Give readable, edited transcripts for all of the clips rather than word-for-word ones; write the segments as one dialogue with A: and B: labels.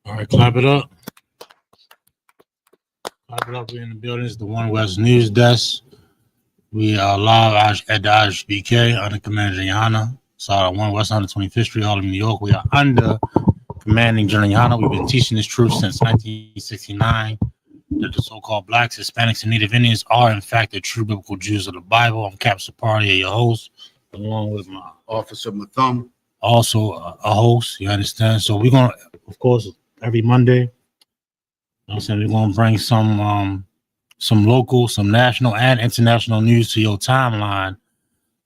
A: All right, clap it up. Clap it up. We're in the building. It's the One West News Desk. We are live at the IHBK under Commander Yana. So One West 125th Street, Harlem, New York. We are under Commanding General Yana. We've been teaching this truth since 1969 that the so-called blacks, Hispanics, and Native Indians are, in fact, the true biblical Jews of the Bible. I'm Cap Sapari, your host, along with my
B: Officer Mathum.
A: Also a host, you understand? So we're gonna, of course, every Monday, you know what I'm saying, we're gonna bring some local, some national and international news to your timeline,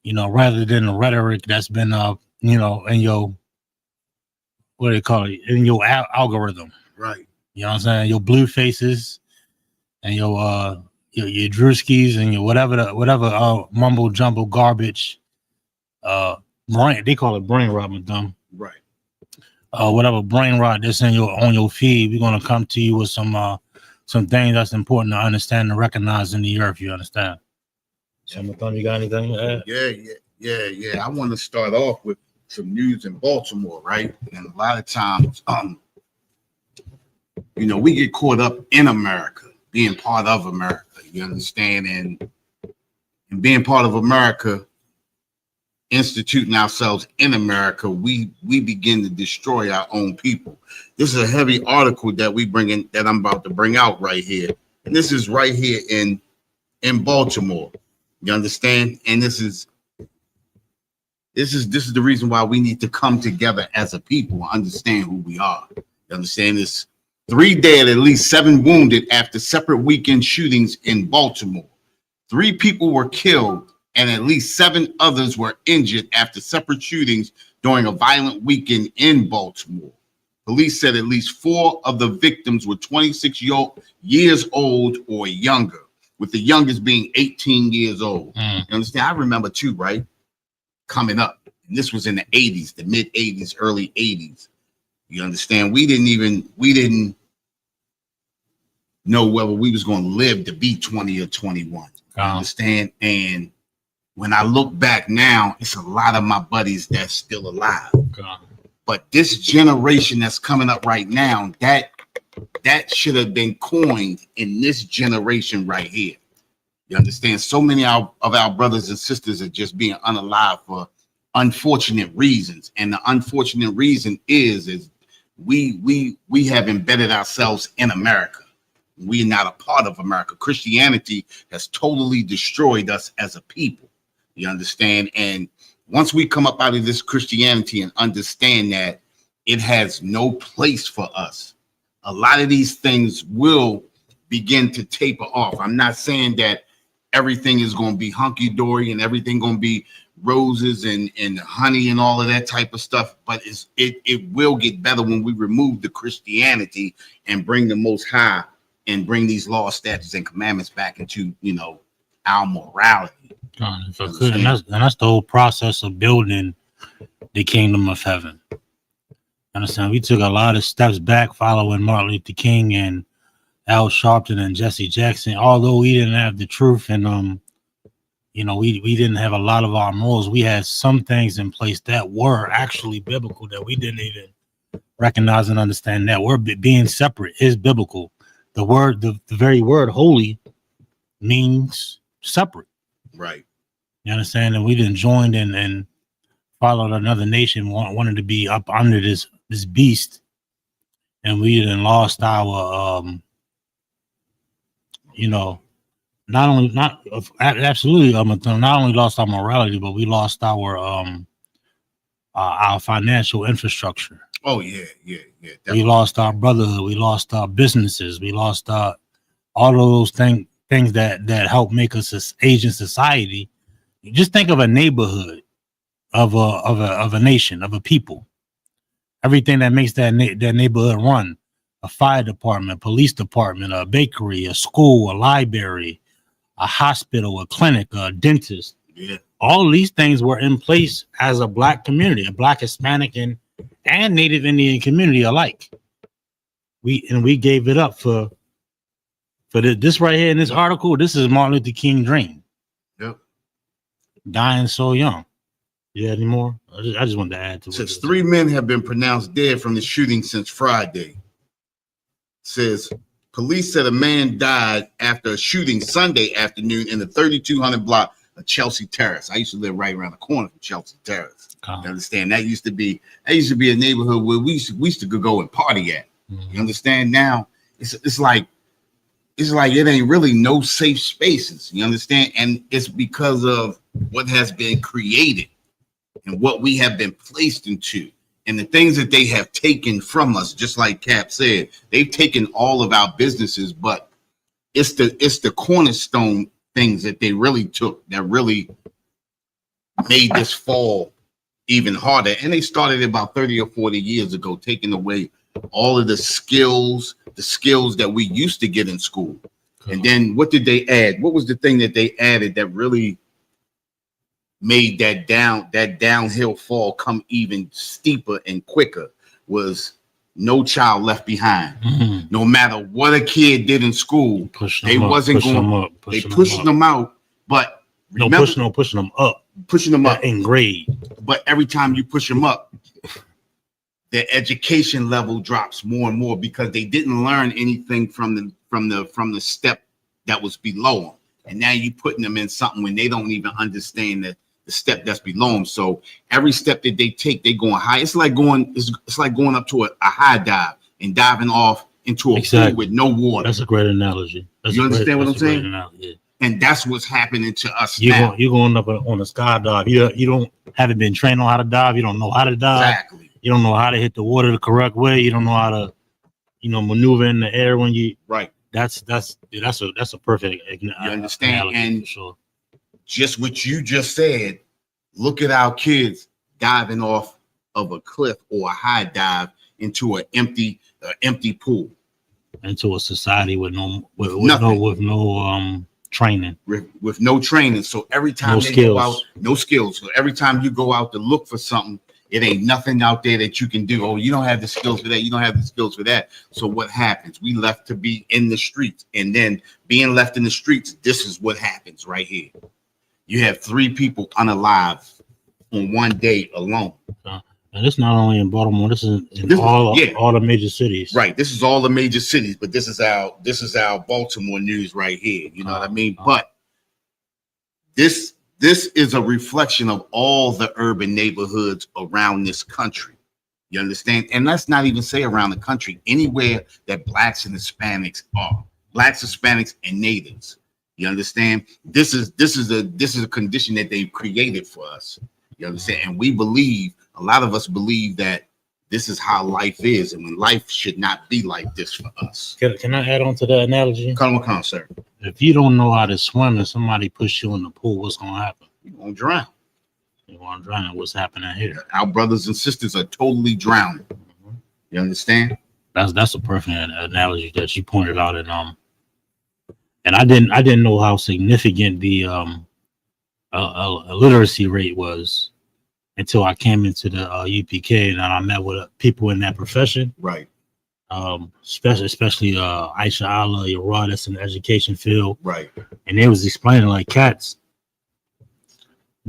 A: you know, rather than the rhetoric that's been in your, what do they call it, in your algorithm.
B: Right.
A: You know what I'm saying? Your blue faces and your Drewskis and your whatever mumble jumble garbage brain, they call it brain rot, dumb.
B: Right.
A: Whatever brain rot that's in on your feed, we're gonna come to you with some things that's important to understand and recognize in the earth. You understand? So, you got anything to add?
B: Yeah. I want to start off with some news in Baltimore, right? And a lot of times, we get caught up in America, being part of America. You understand? And being part of America, instituting ourselves in America, we begin to destroy our own people. This is a heavy article that that I'm about to bring out right here. And this is right here in Baltimore. You understand? And this is the reason why we need to come together as a people and understand who we are. You understand? This 3 dead, at least 7 wounded after separate weekend shootings in Baltimore. 3 people were killed and at least 7 others were injured after separate shootings during a violent weekend in Baltimore. Police said at least 4 of the victims were 26 years old or younger, with the youngest being 18 years old. You understand? I remember too, right? Coming up. And this was in the 80s, the mid 80s, early 80s. You understand? We didn't know whether we was going to live to be 20 or 21. You understand? And when I look back now, it's a lot of my buddies that's still alive. But this generation that's coming up right now, that should have been coined in this generation right here. You understand? So many of our brothers and sisters are just being unalive for unfortunate reasons. And the unfortunate reason is we have embedded ourselves in America. We're not a part of America. Christianity has totally destroyed us as a people. You understand? And once we come up out of this Christianity and understand that it has no place for us, a lot of these things will begin to taper off. I'm not saying that everything is going to be hunky-dory and everything going to be roses and honey and all of that type of stuff, but it will get better when we remove the Christianity and bring the Most High and bring these laws, statutes, and commandments back into, our morality.
A: And that's the whole process of building the kingdom of heaven. Understand? We took a lot of steps back following Martin Luther King and Al Sharpton and Jesse Jackson. Although we didn't have the truth and we didn't have a lot of our morals, we had some things in place that were actually biblical that we didn't even recognize and understand. That we're being separate is biblical. The word, the very word holy means separate.
B: Right.
A: You understand? And we didn't join in and followed another nation, wanted to be up under this beast. And we didn't lost our, not only lost our morality, but we lost our financial infrastructure.
B: Oh, yeah.
A: Definitely. We lost our brotherhood. We lost our businesses. We lost all of those things that help make us an Asian society. Just think of a neighborhood of a nation, of a people. Everything that makes that neighborhood run: a fire department, police department, a bakery, a school, a library, a hospital, a clinic, a dentist.
B: Yeah.
A: All of these things were in place as a black community, a black, Hispanic, and Native Indian community alike. We gave it up for this right here in this article. This is Martin Luther King dream.
B: Yep.
A: Dying so young. Yeah, any more? I just wanted to add to it.
B: Since 3 men have been pronounced dead from the shooting since Friday, says police said a man died after a shooting Sunday afternoon in the 3200 block of Chelsea Terrace. I used to live right around the corner from Chelsea Terrace. You understand? That used to be a neighborhood where we used to go and party at. You understand? Now it's like it ain't really no safe spaces. You understand? And it's because of what has been created and what we have been placed into. And the things that they have taken from us, just like Cap said, they've taken all of our businesses, but it's the cornerstone things that they really took that really made this fall even harder. And they started about 30 or 40 years ago, taking away all of the skills that we used to get in school. And then what did they add? What was the thing that they added that really made that downhill fall come even steeper and quicker? Was no child left behind. No matter what a kid did in school, they wasn't going. They pushed them out, but remember,
A: pushing them up in grade. But
B: every time you push them up, their education level drops more and more because they didn't learn anything from the step that was below them, and now you putting them in something when they don't even understand the step that's below them. So every step that they take, they going high. It's like going up to a high dive and diving off into a pool with no water.
A: That's a great analogy.
B: You understand what I'm saying? And that's what's happening to us now.
A: You're going up on a skydive. You haven't been trained on how to dive. You don't know how to dive.
B: Exactly.
A: You don't know how to hit the water the correct way. You don't know how to, maneuver in the air when you.
B: Right.
A: That's a perfect.
B: You understand? And
A: for sure.
B: Just what you just said, look at our kids diving off of a cliff or a high dive into an empty pool, into
A: a society with no training,
B: with no training. So every time go out, no skills. So every time you go out to look for something, it ain't nothing out there that you can do. Oh, you don't have the skills for that. You don't have the skills for that. So what happens? We left to be in the streets, and then being left in the streets, this is what happens right here. You have 3 people unalive on one day alone.
A: And it's not only in Baltimore. This is all the major cities.
B: Right. This is all the major cities, but this is our Baltimore news right here. You know what I mean? But this is a reflection of all the urban neighborhoods around this country. You understand? And let's not even say around the country, anywhere that Blacks and Hispanics are. Blacks, Hispanics, and natives. You understand? This is a condition that they've created for us. You understand? And a lot of us believe that this is how life is, and when life should not be like this for us.
A: Can I add on to that analogy?
B: Come on, sir.
A: If you don't know how to swim and somebody push you in the pool, what's gonna happen?
B: You're gonna drown.
A: You're gonna drown. What's happening here?
B: Our brothers and sisters are totally drowning. You understand?
A: That's a perfect analogy that you pointed out, and I didn't know how significant the literacy rate was until I came into the UPK and I met with people in that profession.
B: Right.
A: Especially Aisha Allah, Yara, that's in the education field.
B: Right.
A: And they was explaining like cats.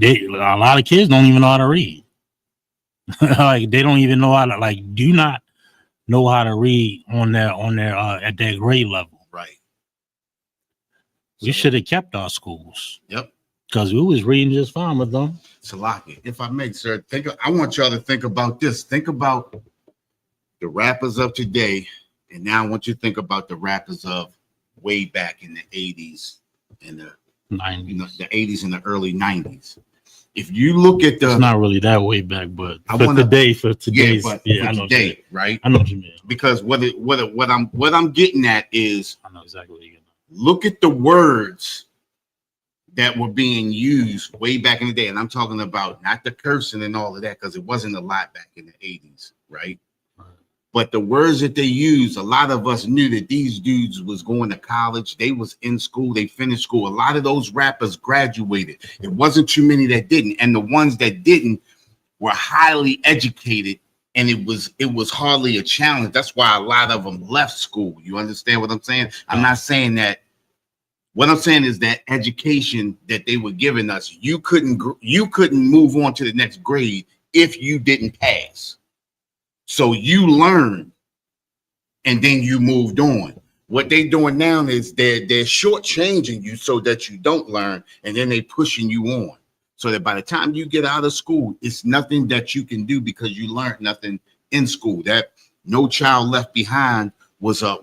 A: A lot of kids don't even know how to read. Like they don't even know how to do not know how to read on their at their grade level.
B: Right.
A: We should have kept our schools.
B: Yep.
A: Because we was reading just fine with them.
B: Salaki, if I may, sir, I want y'all to think about this. Think about the rappers of today, and now I want you to think about the rappers of way back in the 80s and the 90s. The 80s and the early 90s. If you look at it's
A: not really that way back, but for today's
B: I know today, right?
A: I know what you mean.
B: Because what I'm getting at is,
A: I know exactly what you're getting at.
B: Look at the words that were being used way back in the day. And I'm talking about not the cursing and all of that, because it wasn't a lot back in the 80s, right? But the words that they used, a lot of us knew that these dudes was going to college. They was in school. They finished school. A lot of those rappers graduated. It wasn't too many that didn't. And the ones that didn't were highly educated. And it was hardly a challenge. That's why a lot of them left school. You understand what I'm saying? I'm not saying that. What I'm saying is that education that they were giving us, you couldn't move on to the next grade if you didn't pass. So you learn and then you moved on. What they doing now is they're shortchanging you so that you don't learn, and then they pushing you on. So that by the time you get out of school, it's nothing that you can do because you learned nothing in school. That No Child Left Behind was a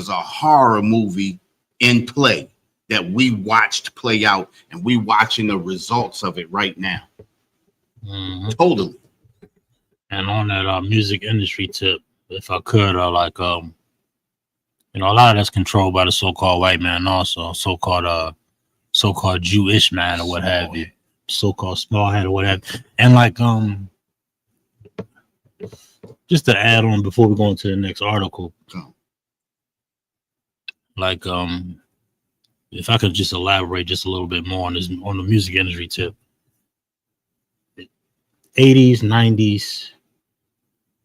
B: horror movie in play that we watched play out, and we watching the results of it right now.
A: Mm-hmm.
B: Totally.
A: And on that music industry tip, if I could, a lot of that's controlled by the so-called white man, also so-called Jewish man or what have you, so-called small head or whatever. And just to add on before we go into the next article, if I could just elaborate just a little bit more on the music industry tip. 80s, 90s,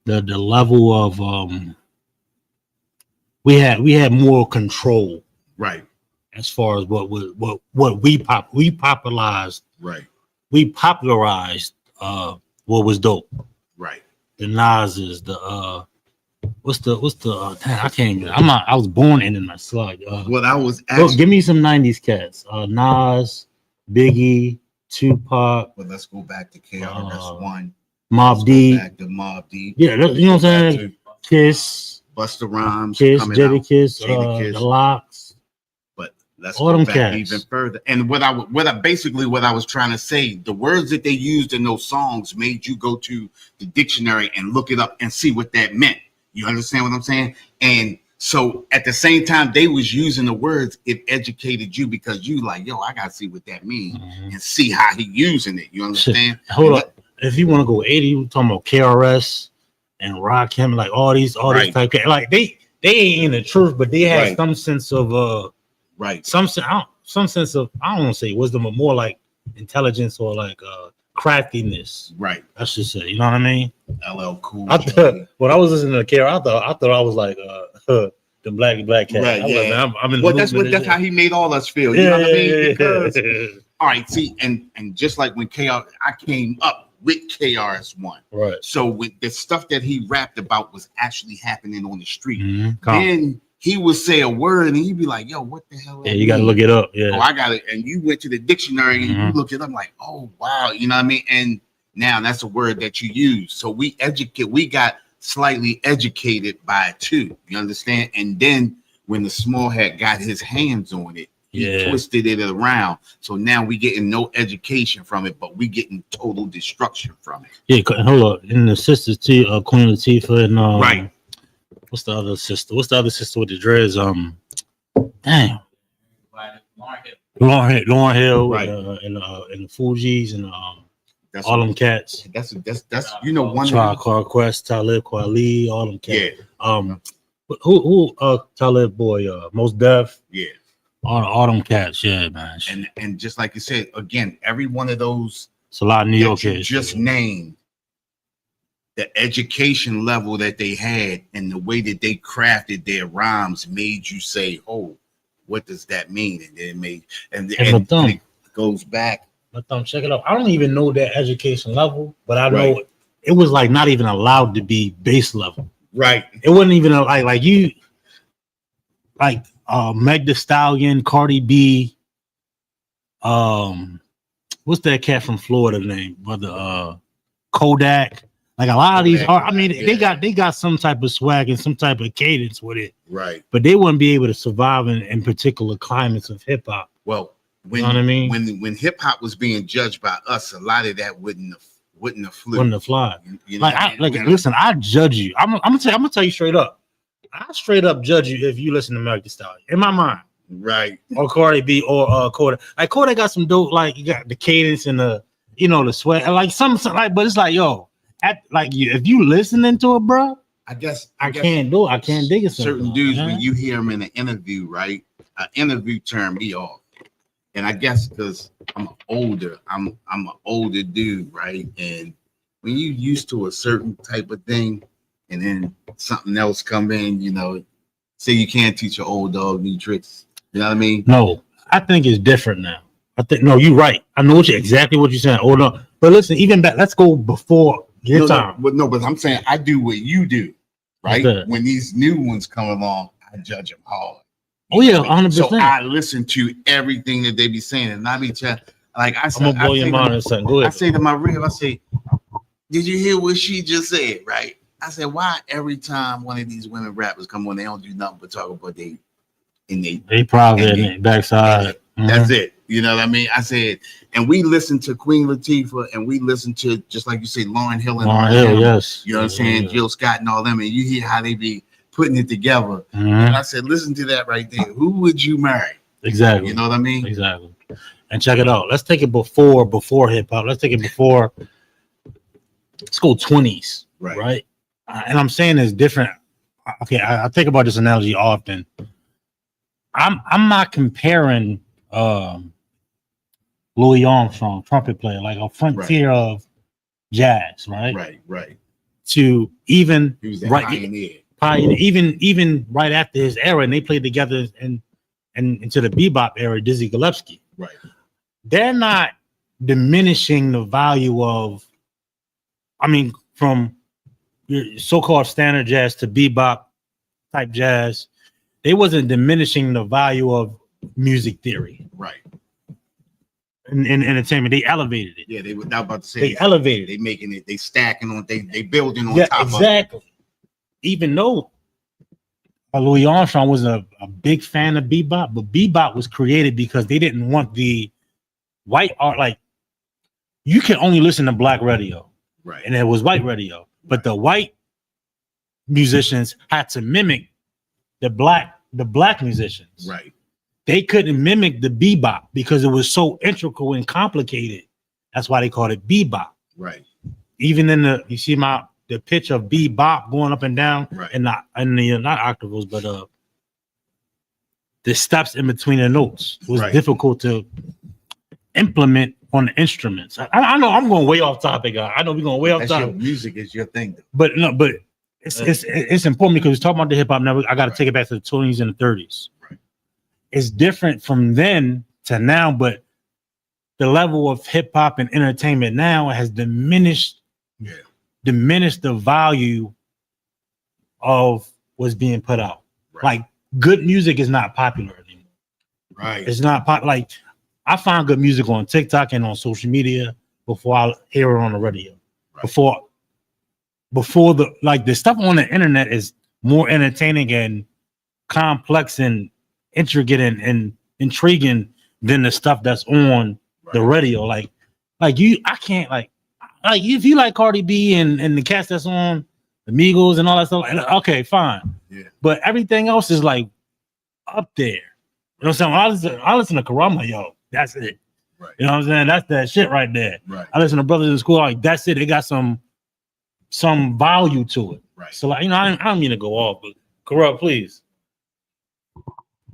A: the level of we had more control,
B: right,
A: as far as what we popularized,
B: right.
A: We popularized what was dope,
B: right.
A: The Nas's, what's the I can't even, I was born in my slug.
B: I was actually,
A: give me some 90s cats. Nas, Biggie, Tupac.
B: Well, let's go back to KRS-One.
A: Mobb Deep.
B: Back to Mobb Deep.
A: Yeah, you know what I'm saying? Kiss.
B: Busta Rhymes.
A: Kiss, Jadakiss, The Lox.
B: But let's
A: all
B: go
A: them
B: back
A: cats.
B: even further. And what I was trying to say, the words that they used in those songs made you go to the dictionary and look it up and see what that meant. You understand what I'm saying? And so at the same time they was using the words, it educated you because you like, yo, I gotta see what that means and see how he using it. You understand?
A: Shit. Hold up. If you want to go 80, we're talking about KRS and Rakim, like all these type of, like they ain't in the truth, but they had some sense of some sense of, I don't want to say wisdom, but more like intelligence or like craftiness.
B: Right.
A: I should say, you know what I mean?
B: LL Cool.
A: When I was listening to KRS, I thought I was like the black cat.
B: Right,
A: I'm in
B: the that's how he made all us feel. You know what I mean? Because all right, see, and just like when I came up with KRS-One.
A: Right.
B: So with the stuff that he rapped about was actually happening on the street.
A: Mm-hmm.
B: Then he would say a word and he'd be like, yo, what the hell?
A: Yeah, you got to look it up. Yeah.
B: Oh, I got it. And you went to the dictionary and you looked it up like, oh, wow. You know what I mean? And now that's a word that you use. So we got slightly educated by it too. You understand? And then when the small hat got his hands on it, he twisted it around. So now we getting no education from it, but we getting total destruction from it.
A: Yeah, hold up. And the sisters, Queen Latifah and
B: right.
A: What's the other sister? What's the other sister with the dreads? Damn. Lauryn Hill,
B: right.
A: And the Fugees and
B: that's
A: all them cats.
B: That's you know, one
A: Tribe Called Quest, Talib Kweli, all them cats.
B: Yeah.
A: Who Talib boy, Most Def.
B: Yeah.
A: All them cats, yeah, man.
B: And just like you said, again, every one of those,
A: it's a lot of New York kids.
B: Just named the education level that they had and the way that they crafted their rhymes made you say, "Oh, what does that mean?" And then it goes back.
A: But check it out. I don't even know that education level, but I know it was like not even allowed to be base level.
B: Right.
A: It wasn't even like you like. Meg Thee Stallion, Cardi B, what's that cat from Florida name? Brother Kodak. Like a lot of these are, I mean, they got some type of swag and some type of cadence with it.
B: Right.
A: But they wouldn't be able to survive in particular climates of hip hop.
B: Well, when
A: you know what I mean?
B: When hip hop was being judged by us, a lot of that wouldn't have flew.
A: Wouldn't have fly.
B: You know,
A: listen, I judge you. I'm gonna tell you straight up. I straight up judge you if you listen to Meg Thee Stallion in my mind,
B: right?
A: Or Cardi B or Kodak. Like Kodak got some dope, like you got the cadence and the the sweat, like some like. But it's like if you listening to it, bro.
B: I guess
A: I can't do it. I can't dig it.
B: Certain dudes, when you hear them in an interview, right? An interview turned me off, and I guess because I'm an older dude, right? And when you used to a certain type of thing. And then something else come in, say you can't teach an old dog new tricks. You know what I mean?
A: No, I think it's different now. You're right. I know exactly what you're saying. Hold on. But listen, even back, let's go before your time.
B: But I'm saying I do what you do, right? When these new ones come along, I judge them hard.
A: Oh yeah, 100%.
B: So I listen to everything that they be saying, and I be like I said,
A: I'm gonna blow your mind in a second. Go ahead.
B: I say to my rib, I say, did you hear what she just said? Right? I said, why every time one of these women rappers come on, they don't do nothing but talk about they
A: private and backside.
B: That's it. You know what I mean? I said, and we listen to Queen Latifah, and we listen to, just like you say, Lauryn Hill and
A: Lauryn Hill, yes.
B: You know what I'm saying? Yeah. Jill Scott and all them, and you hear how they be putting it together. And I said, listen to that right there. Who would you marry?
A: Exactly.
B: You know what I mean?
A: Exactly. And check it out. Let's take it before hip hop. Let's take it before. Let's go 20s. Right. And I'm saying it's different. Okay, I think about this analogy often. I'm not comparing Louis Armstrong, trumpet player, like a frontier of jazz, right?
B: Right.
A: To even
B: pioneer.
A: Even right after his era, and they played together and into the bebop era, Dizzy Gillespie.
B: Right.
A: They're not diminishing the value of, from your so-called standard jazz to bebop type jazz. They wasn't diminishing the value of music theory.
B: Right.
A: In entertainment, they elevated it.
B: Yeah, they were not about to say
A: they elevated.
B: They making it. They stacking on. They building on top
A: exactly. Of it. Even though Louis Armstrong was a big fan of bebop, but bebop was created because they didn't want the white art. Like, you can only listen to black radio,
B: right?
A: And it was white radio, but the white musicians had to mimic the black musicians,
B: right?
A: They couldn't mimic the bebop because it was so integral and complicated. That's why they called it bebop.
B: Right.
A: Even in you see the pitch of bebop going up and down,
B: right?
A: And not octavals, but the steps in between the notes was difficult to implement on the instruments. I know I'm going way off topic. I know we're going way off topic.
B: Music is your thing, though.
A: But it's important because we're talking about the hip hop now. I got to take it back to the 20s and the 30s. It's different from then to now, but the level of hip hop and entertainment now has diminished the value of what's being put out. Right. Like, good music is not popular anymore.
B: Right.
A: It's not like I find good music on TikTok and on social media before I hear it on the radio. Right. Before the stuff on the internet is more entertaining and complex and intricate and intriguing than the stuff that's on the radio. Like I can't if you like Cardi B and the cast that's on the Migos and all that stuff, okay, fine. Yeah. But everything else is like up there. You know what I'm saying? When I listen to Karama, yo, that's it. Right. You know what I'm saying? That's that shit right there.
B: Right.
A: I listen to Brothers in School, like that's it. They got some value to it.
B: Right.
A: So I don't mean to go off, but Karama, please.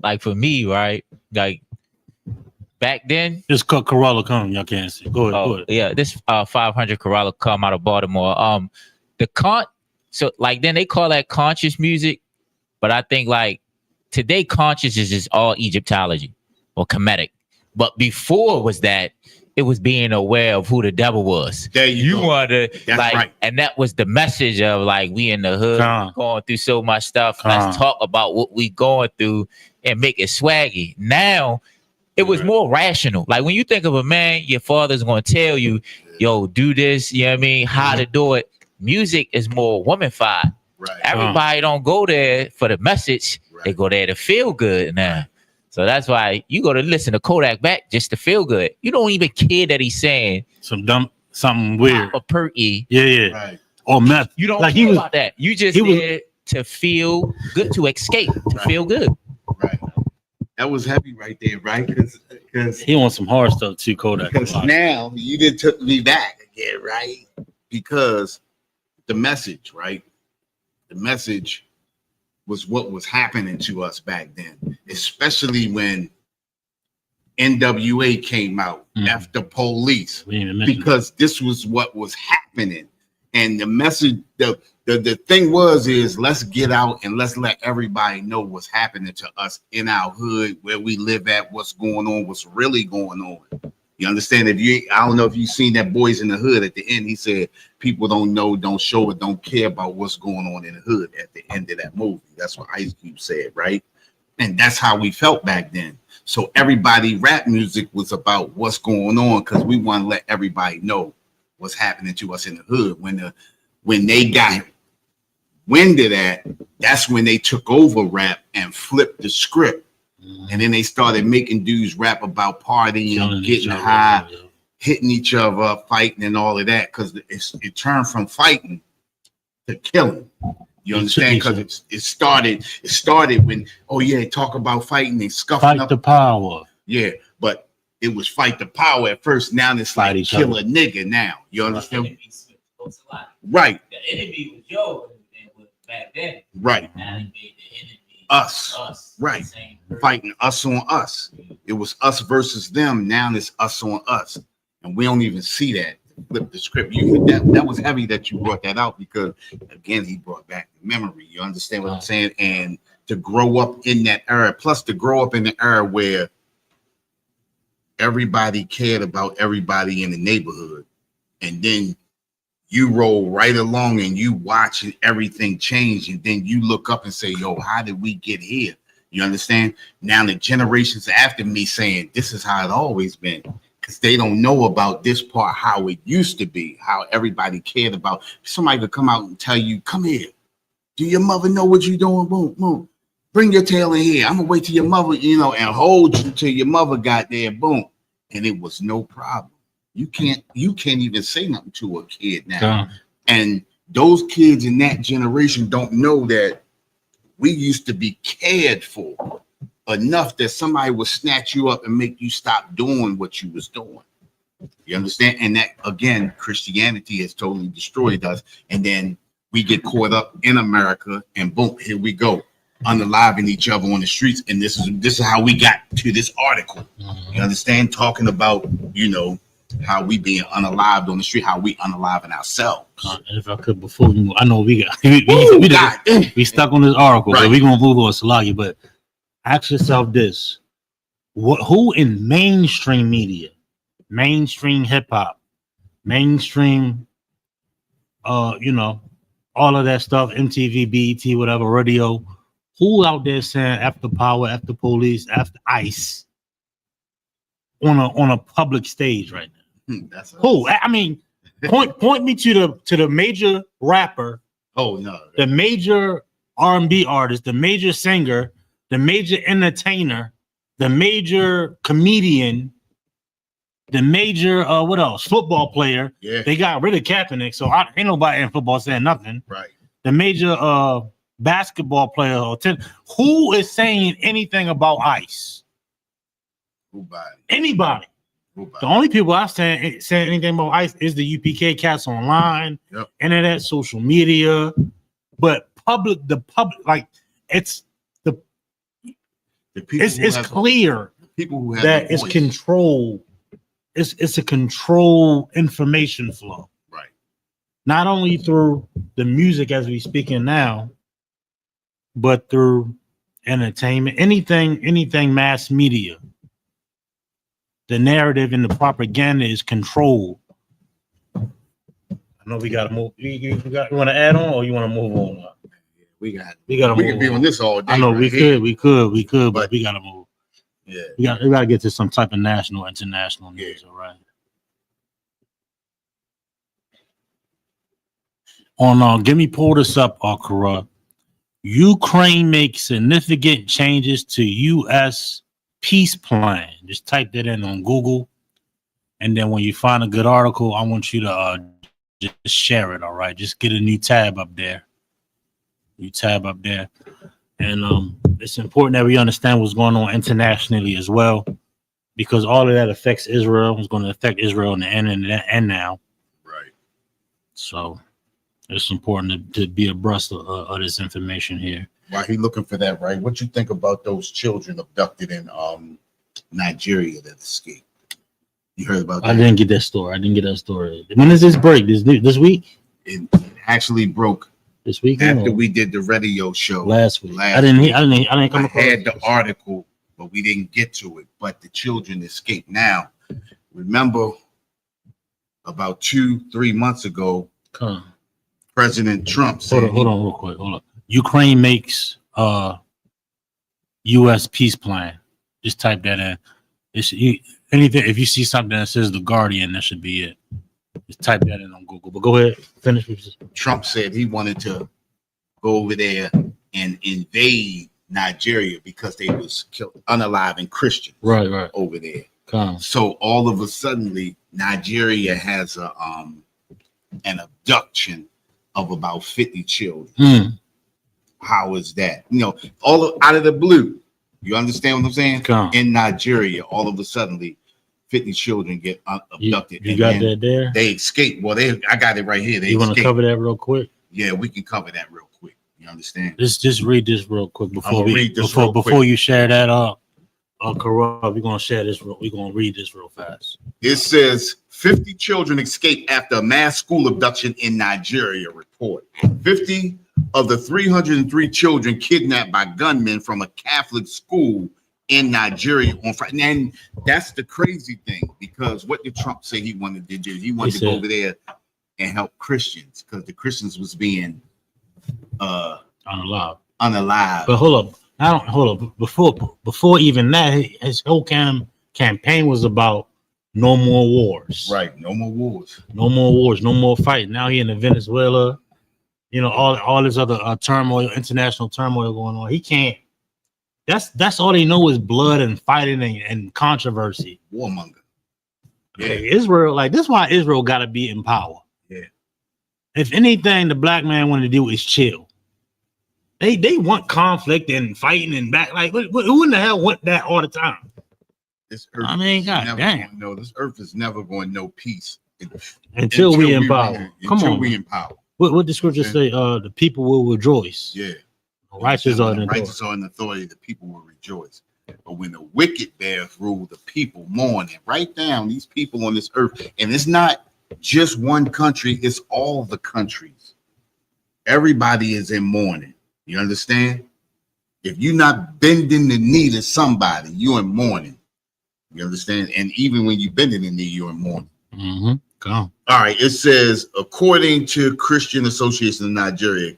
C: Like for me, right? Like back then,
A: this Corolla come, y'all can't see. Go ahead.
C: Yeah, this 500 Corolla come out of Baltimore. So like then they call that conscious music, but I think like today conscious is just all Egyptology or Kemetic. But before was that it was being aware of who the devil was.
B: There you go.
C: Wanted to right. And that was the message of like we in the hood going through so much stuff. Let's talk about what we going through and make it swaggy. Now it was more rational. Like when you think of a man, your father's going to tell you, yo, do this, you know what I mean? How to do it. Music is more womanified. Right. Everybody don't go there for the message. Right. They go there to feel good now. So that's why you go to listen to Kodak back just to feel good. You don't even care that he's saying
A: something weird
C: or perky.
A: Yeah. Right. Or meth.
C: You don't care about that. You just there to feel good, to escape, to feel good.
B: Right. That was heavy right there, right? Because
A: he wants some hard stuff too, Kodak.
B: Because now you did took me back again, right? Because the message, right? The message was what was happening to us back then, especially when NWA came out after Police, because this was what was happening. And the message, the thing is let's get out and let's let everybody know what's happening to us in our hood, where we live at, what's going on, what's really going on. You understand? I don't know if you've seen that Boys in the Hood at the end. He said people don't know, don't show it, don't care about what's going on in the hood at the end of that movie. That's what Ice Cube said, right? And that's how we felt back then. So everybody, rap music was about what's going on because we want to let everybody know what's happening to us in the hood. When they got wind of that, that's when they took over rap and flipped the script. And then they started making dudes rap about partying, getting high, hitting each other up, fighting and all of that. Because it turned from fighting to killing. You understand? Because it started when, oh yeah, talk about fighting and scuffing
A: up the power.
B: Yeah, but it was fight the power at first. Now it's like kill a nigga now. You understand? Right.
C: The enemy was Joe back then.
B: Right.
C: Now they made the enemy
B: us. Right. Fighting us on us. It was us versus them. Now it's us on us. And we don't even see that. Flip the script. That was heavy that you brought that out because again he brought back the memory. You understand what I'm saying? And to grow up in that era, plus to grow up in the era where everybody cared about everybody in the neighborhood, and then you roll right along and you watch everything change, and then you look up and say, yo, how did we get here? You understand? Now the generations after me saying this is how it always been. Because they don't know about this part, how it used to be, how everybody cared about. Somebody could come out and tell you, come here. Do your mother know what you're doing? Boom, boom. Bring your tail in here. I'm going to wait till your mother, and hold you till your mother got there. Boom. And it was no problem. You can't even say nothing to a kid now. And those kids in that generation don't know that we used to be cared for enough that somebody will snatch you up and make you stop doing what you was doing. You understand? And that, again, Christianity has totally destroyed us. And then we get caught up in America and boom, here we go, unaliving each other on the streets. And this is how we got to this article. You understand? Talking about, how we being unalived on the street, how we unaliving ourselves.
A: And if I could, before we move, I know we stuck on this article, right. But we're going to move on to Salagi, but ask yourself this: who in mainstream media, mainstream hip hop, mainstream, all of that stuff, MTV, BET, whatever, radio, who out there saying after power, after police, after ICE on a public stage right now? Who? I mean, point me to the major rapper.
B: Oh no,
A: the major R&B artist, the major singer, the major entertainer, the major comedian, the major what else? Football player.
B: Yeah.
A: They got rid of Kaepernick, so ain't nobody in football saying nothing.
B: Right.
A: The major basketball player or who is saying anything about ICE? Anybody. The only people I saying anything about ICE is the UPK cats online, internet, social media, but the public, like it's the people. It's clear
B: people who have
A: that it's control. It's a control information flow,
B: right?
A: Not only through the music as we speaking now, but through entertainment, anything mass media. The narrative and the propaganda is controlled. I know we got to move. You want to add on, or you want to move on?
B: We got.
A: We could
B: be on this all day.
A: I know we could, but we got to move.
B: Yeah,
A: we got to get to some type of national, international news. All right. Give me pull this up, Kara. Ukraine makes significant changes to U.S. peace plan. Just type that in on Google, and then when you find a good article, I want you to just share it. All right, just get a new tab up there. And it's important that we understand what's going on internationally as well, because all of that affects Israel. It's going to affect Israel in the end now.
B: Right.
A: So it's important to be abreast of this information here.
B: While he looking for that, right? What you think about those children abducted in Nigeria that escaped? You heard about that?
A: I didn't get that story. When is this break? This week?
B: It actually broke
A: this week
B: after we did the radio show
A: last week. I didn't come across.
B: I had the article, but we didn't get to it. But the children escaped. Now, remember about 2-3 months ago, President Trump said,
A: hold on real quick. Hold on. Ukraine makes U.S. peace plan. Just type that in. Anything, if you see something that says The Guardian, that should be it. Just type that in on Google. But go ahead, finish with this.
B: Trump said he wanted to go over there and invade Nigeria because they was killed unaliving Christians
A: right
B: over there. So all of a sudden, Nigeria has an abduction of about 50 children. How is that? Out of the blue. You understand what I'm saying? In Nigeria, all of a sudden, 50 children get abducted.
A: You got that there?
B: They escape. Well, I got it right here.
A: You want to cover that real quick?
B: Yeah, we can cover that real quick. You understand?
A: Just read this real quick before you share that up. We're gonna share this. We're gonna read this real fast.
B: It says 50 children escape after a mass school abduction in Nigeria. Report 50 of the 303 children kidnapped by gunmen from a Catholic school in Nigeria on Friday. And that's the crazy thing, because what did Trump say he wanted to do? He wanted to go over there and help Christians because the Christians was being unalive.
A: But hold up. Before even that, his whole campaign was about no more wars.
B: Right, no more wars.
A: No more wars, no more fighting. Now he in Venezuela, all this other turmoil, international turmoil going on. He can't. That's all they know is blood and fighting and controversy.
B: Warmonger.
A: Yeah, Israel, this is why Israel got to be in power.
B: Yeah. If
A: anything, the black man wanted to do is chill. They want conflict and fighting and back. Who in the hell want that all the time?
B: This earth,
A: God damn.
B: No, this earth is never going to know peace
A: until we in power.
B: Until we in power.
A: What the scripture say? The people will rejoice.
B: Yeah.
A: Righteous are in
B: authority. The people will rejoice. But when the wicked bears rule, the people mourn. And write down these people on this earth. And it's not just one country. It's all the countries. Everybody is in mourning. You understand? If you're not bending the knee to somebody, you're in mourning. You understand? And even when you bending the knee, you're in mourning.
A: All
B: right. It says, according to Christian Association of Nigeria,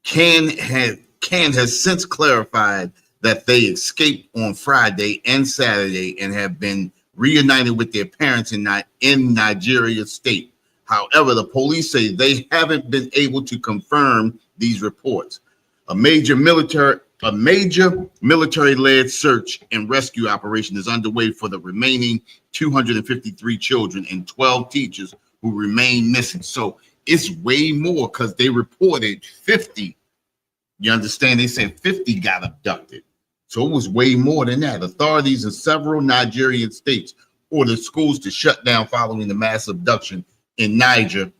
B: Can has since clarified that they escaped on Friday and Saturday and have been reunited with their parents in Nigeria state. However, the police say they haven't been able to confirm these reports. A major military-led search and rescue operation is underway for the remaining 253 children and 12 teachers who remain missing. So it's way more because they reported 50. You understand? They said 50 got abducted. So it was way more than that. Authorities in several Nigerian states ordered schools to shut down following the mass abduction in Niger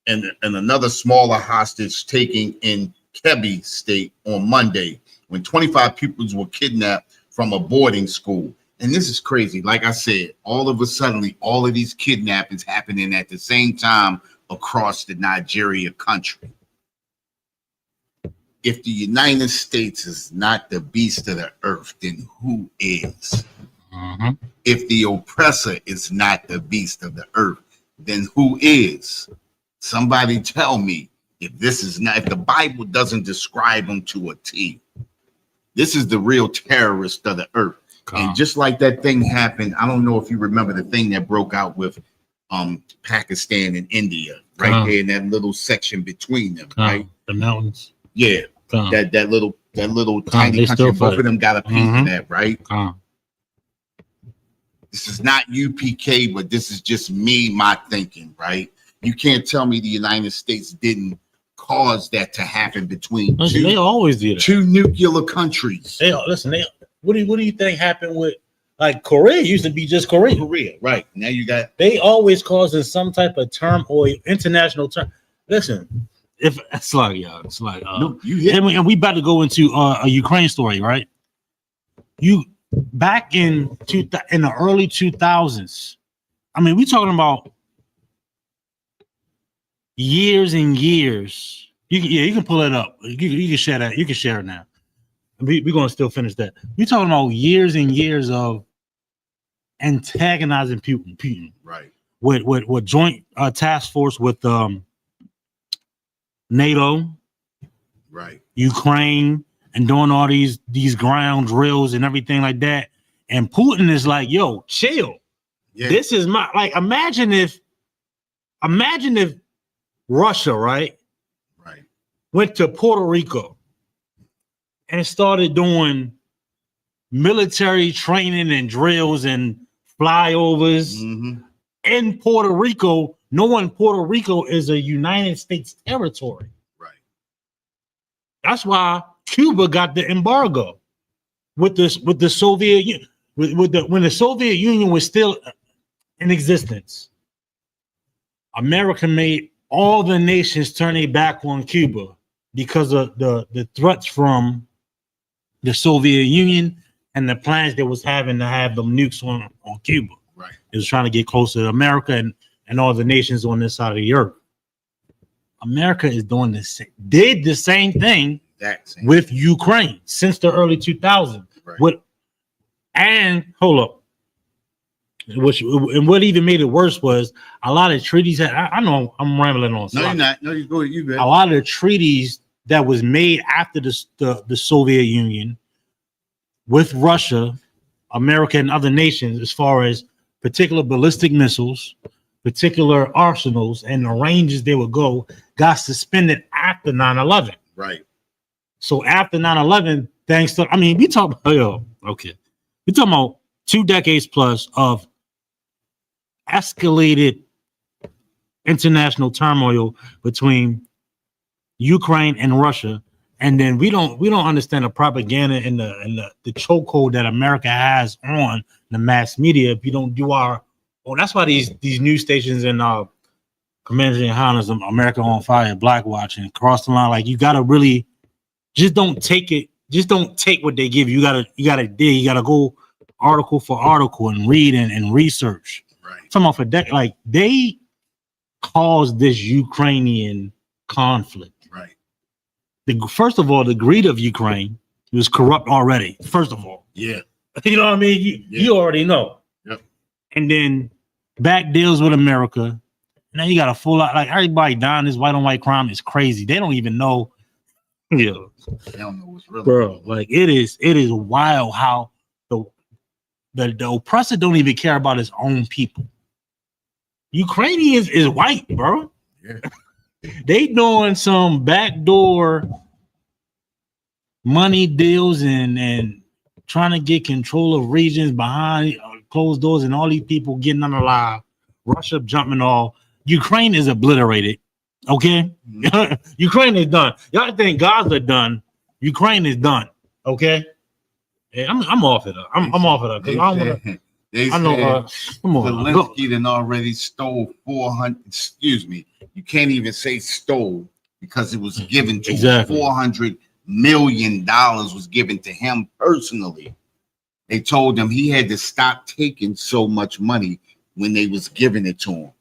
B: and another smaller hostage taking in Kyiv state on Monday when 25 pupils were kidnapped from a boarding school. And this is crazy. Like I said, all of a sudden, all of these kidnappings happening at the same time across the Nigeria country. If the United States is not the beast of the earth, then who is? If the oppressor is not the beast of the earth, then who is? Somebody tell me if the Bible doesn't describe them to a T. This is the real terrorist of the earth. And just like that thing happened, I don't know if you remember the thing that broke out with Pakistan and India, right there in that little section between them, right?
A: The mountains.
B: Yeah. That little tiny country, both of them got a piece of that, right? This is not UPK, but this is just my thinking, right? You can't tell me the United States didn't cause that to happen between
A: they always do that.
B: Two nuclear countries.
A: What do you think happened with Korea? Used to be just Korea,
B: right? Now you got
A: they always causing some type of turmoil, international term. Listen, if it's like and we about to go into a Ukraine story, right? You back in the early 2000s. I mean, we talking about years and years. You can pull it up. You can share that. You can share it now. We're gonna still finish that. We're talking about years and years of antagonizing Putin.
B: Right.
A: With joint task force with NATO,
B: right,
A: Ukraine, and doing all these ground drills and everything like that. And Putin is like, yo, chill. Yeah. This is my imagine if Russia, right, went to Puerto Rico and started doing military training and drills and flyovers in Puerto Rico, knowing Puerto Rico is a United States territory.
B: Right.
A: That's why Cuba got the embargo with the Soviet Union. When the Soviet Union was still in existence, America made all the nations turn their back on Cuba because of the threats from the Soviet Union and the plans they was having to have them nukes on Cuba.
B: Right.
A: It was trying to get closer to America and all the nations on this side of the earth. America is doing did the same thing with Ukraine since the early 2000s.
B: Right.
A: Hold up. What even made it worse was a lot of treaties. I know I'm rambling on.
B: No, you're not. No, you go. You good.
A: A lot of the treaties that was made after the Soviet Union with Russia, America, and other nations, as far as particular ballistic missiles, particular arsenals, and the ranges they would go, got suspended after 9/11.
B: Right.
A: So after 9/11, thanks to, we talk about, we're talking about 2 decades plus of escalated international turmoil between Ukraine and Russia, and then we don't understand the propaganda and the chokehold that America has on the mass media. If you don't do that's why these news stations and Commanders and Honors, America on Fire, Black Watch, and Cross the Line, you gotta really just don't take it. Just don't take what they give you. You gotta dig. You gotta go article for article and read and research.
B: Right.
A: Talking about for decades, they caused this Ukrainian conflict.
B: Right.
A: First of all, the greed of Ukraine was corrupt already. First of all,
B: yeah,
A: you know what I mean. You already know.
B: Yep. And
A: then back deals with America. Now you got a full lot everybody dying. This white on white crime is crazy. They don't even know.
B: They don't know what's real,
A: bro. It is wild how the oppressor don't even care about his own people. Ukrainians is white, bro.
B: Yeah.
A: They doing some backdoor money deals and trying to get control of regions behind closed doors, and all these people getting unalive. Russia jumping all. Ukraine is obliterated. Okay, Ukraine is done. Y'all think Gaza done? Ukraine is done. Okay. Yeah, I'm off it up. I'm off it up because I want to. I know. Come on.
B: Zelensky then already stole 400. Excuse me. You can't even say stole because it was given to him. $400 million was given to him personally. They told him he had to stop taking so much money when they was giving it to him.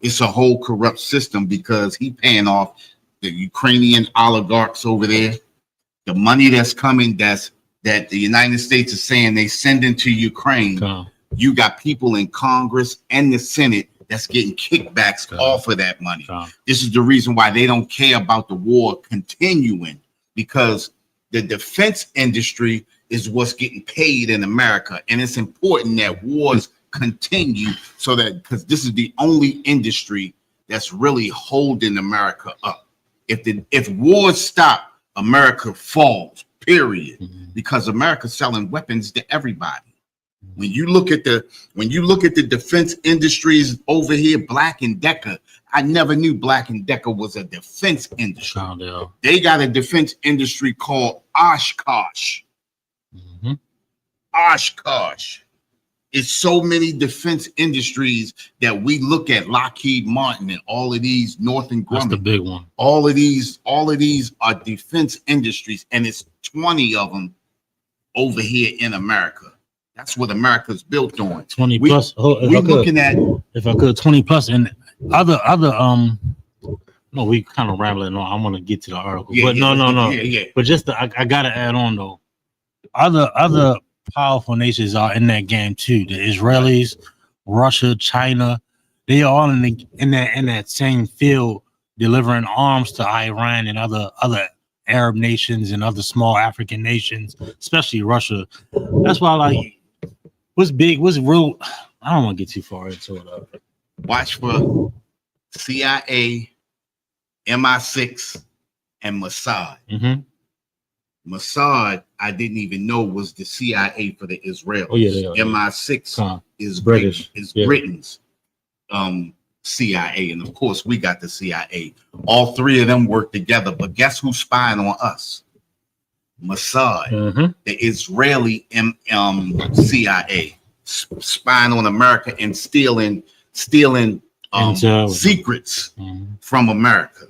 B: It's a whole corrupt system because he paying off the Ukrainian oligarchs over there. The money that's coming, that the United States is saying they send into Ukraine. You got people in Congress and the Senate that's getting kickbacks off of that money. This is the reason why they don't care about the war continuing, because the defense industry is what's getting paid in America. And it's important that wars continue so that, because this is the only industry that's really holding America up. If wars stop, America falls, period. Because America's selling weapons to everybody. When you look at the defense industries over here, Black & Decker, I never knew Black & Decker was a defense industry. They got a defense industry called Oshkosh. Oshkosh. It's so many defense industries that we look at, Lockheed Martin and all of these, Northrop Grumman.
A: That's the big one.
B: All of these are defense industries, and it's 20 of them over here in America. That's what America's built on.
A: 20 plus. If I could 20 plus, and other no, we kind of rambling on. I want to get to the article, but no.
B: Yeah.
A: But just I gotta add on though. Other powerful nations are in that game too. The Israelis, Russia, China, they are all in that same field, delivering arms to Iran and other Arab nations and other small African nations, especially Russia. That's why, like, what's real. I don't want to get too far into it.
B: Watch for CIA, MI6, and Mossad.
A: Mm-hmm.
B: Mossad, I didn't even know was the CIA for the Israelis.
A: Oh yeah,
B: MI6 is
A: British.
B: Britain's CIA, and of course we got the CIA. All three of them work together. But guess who's spying on us? Mossad, the Israeli CIA, spying on America and stealing secrets from America,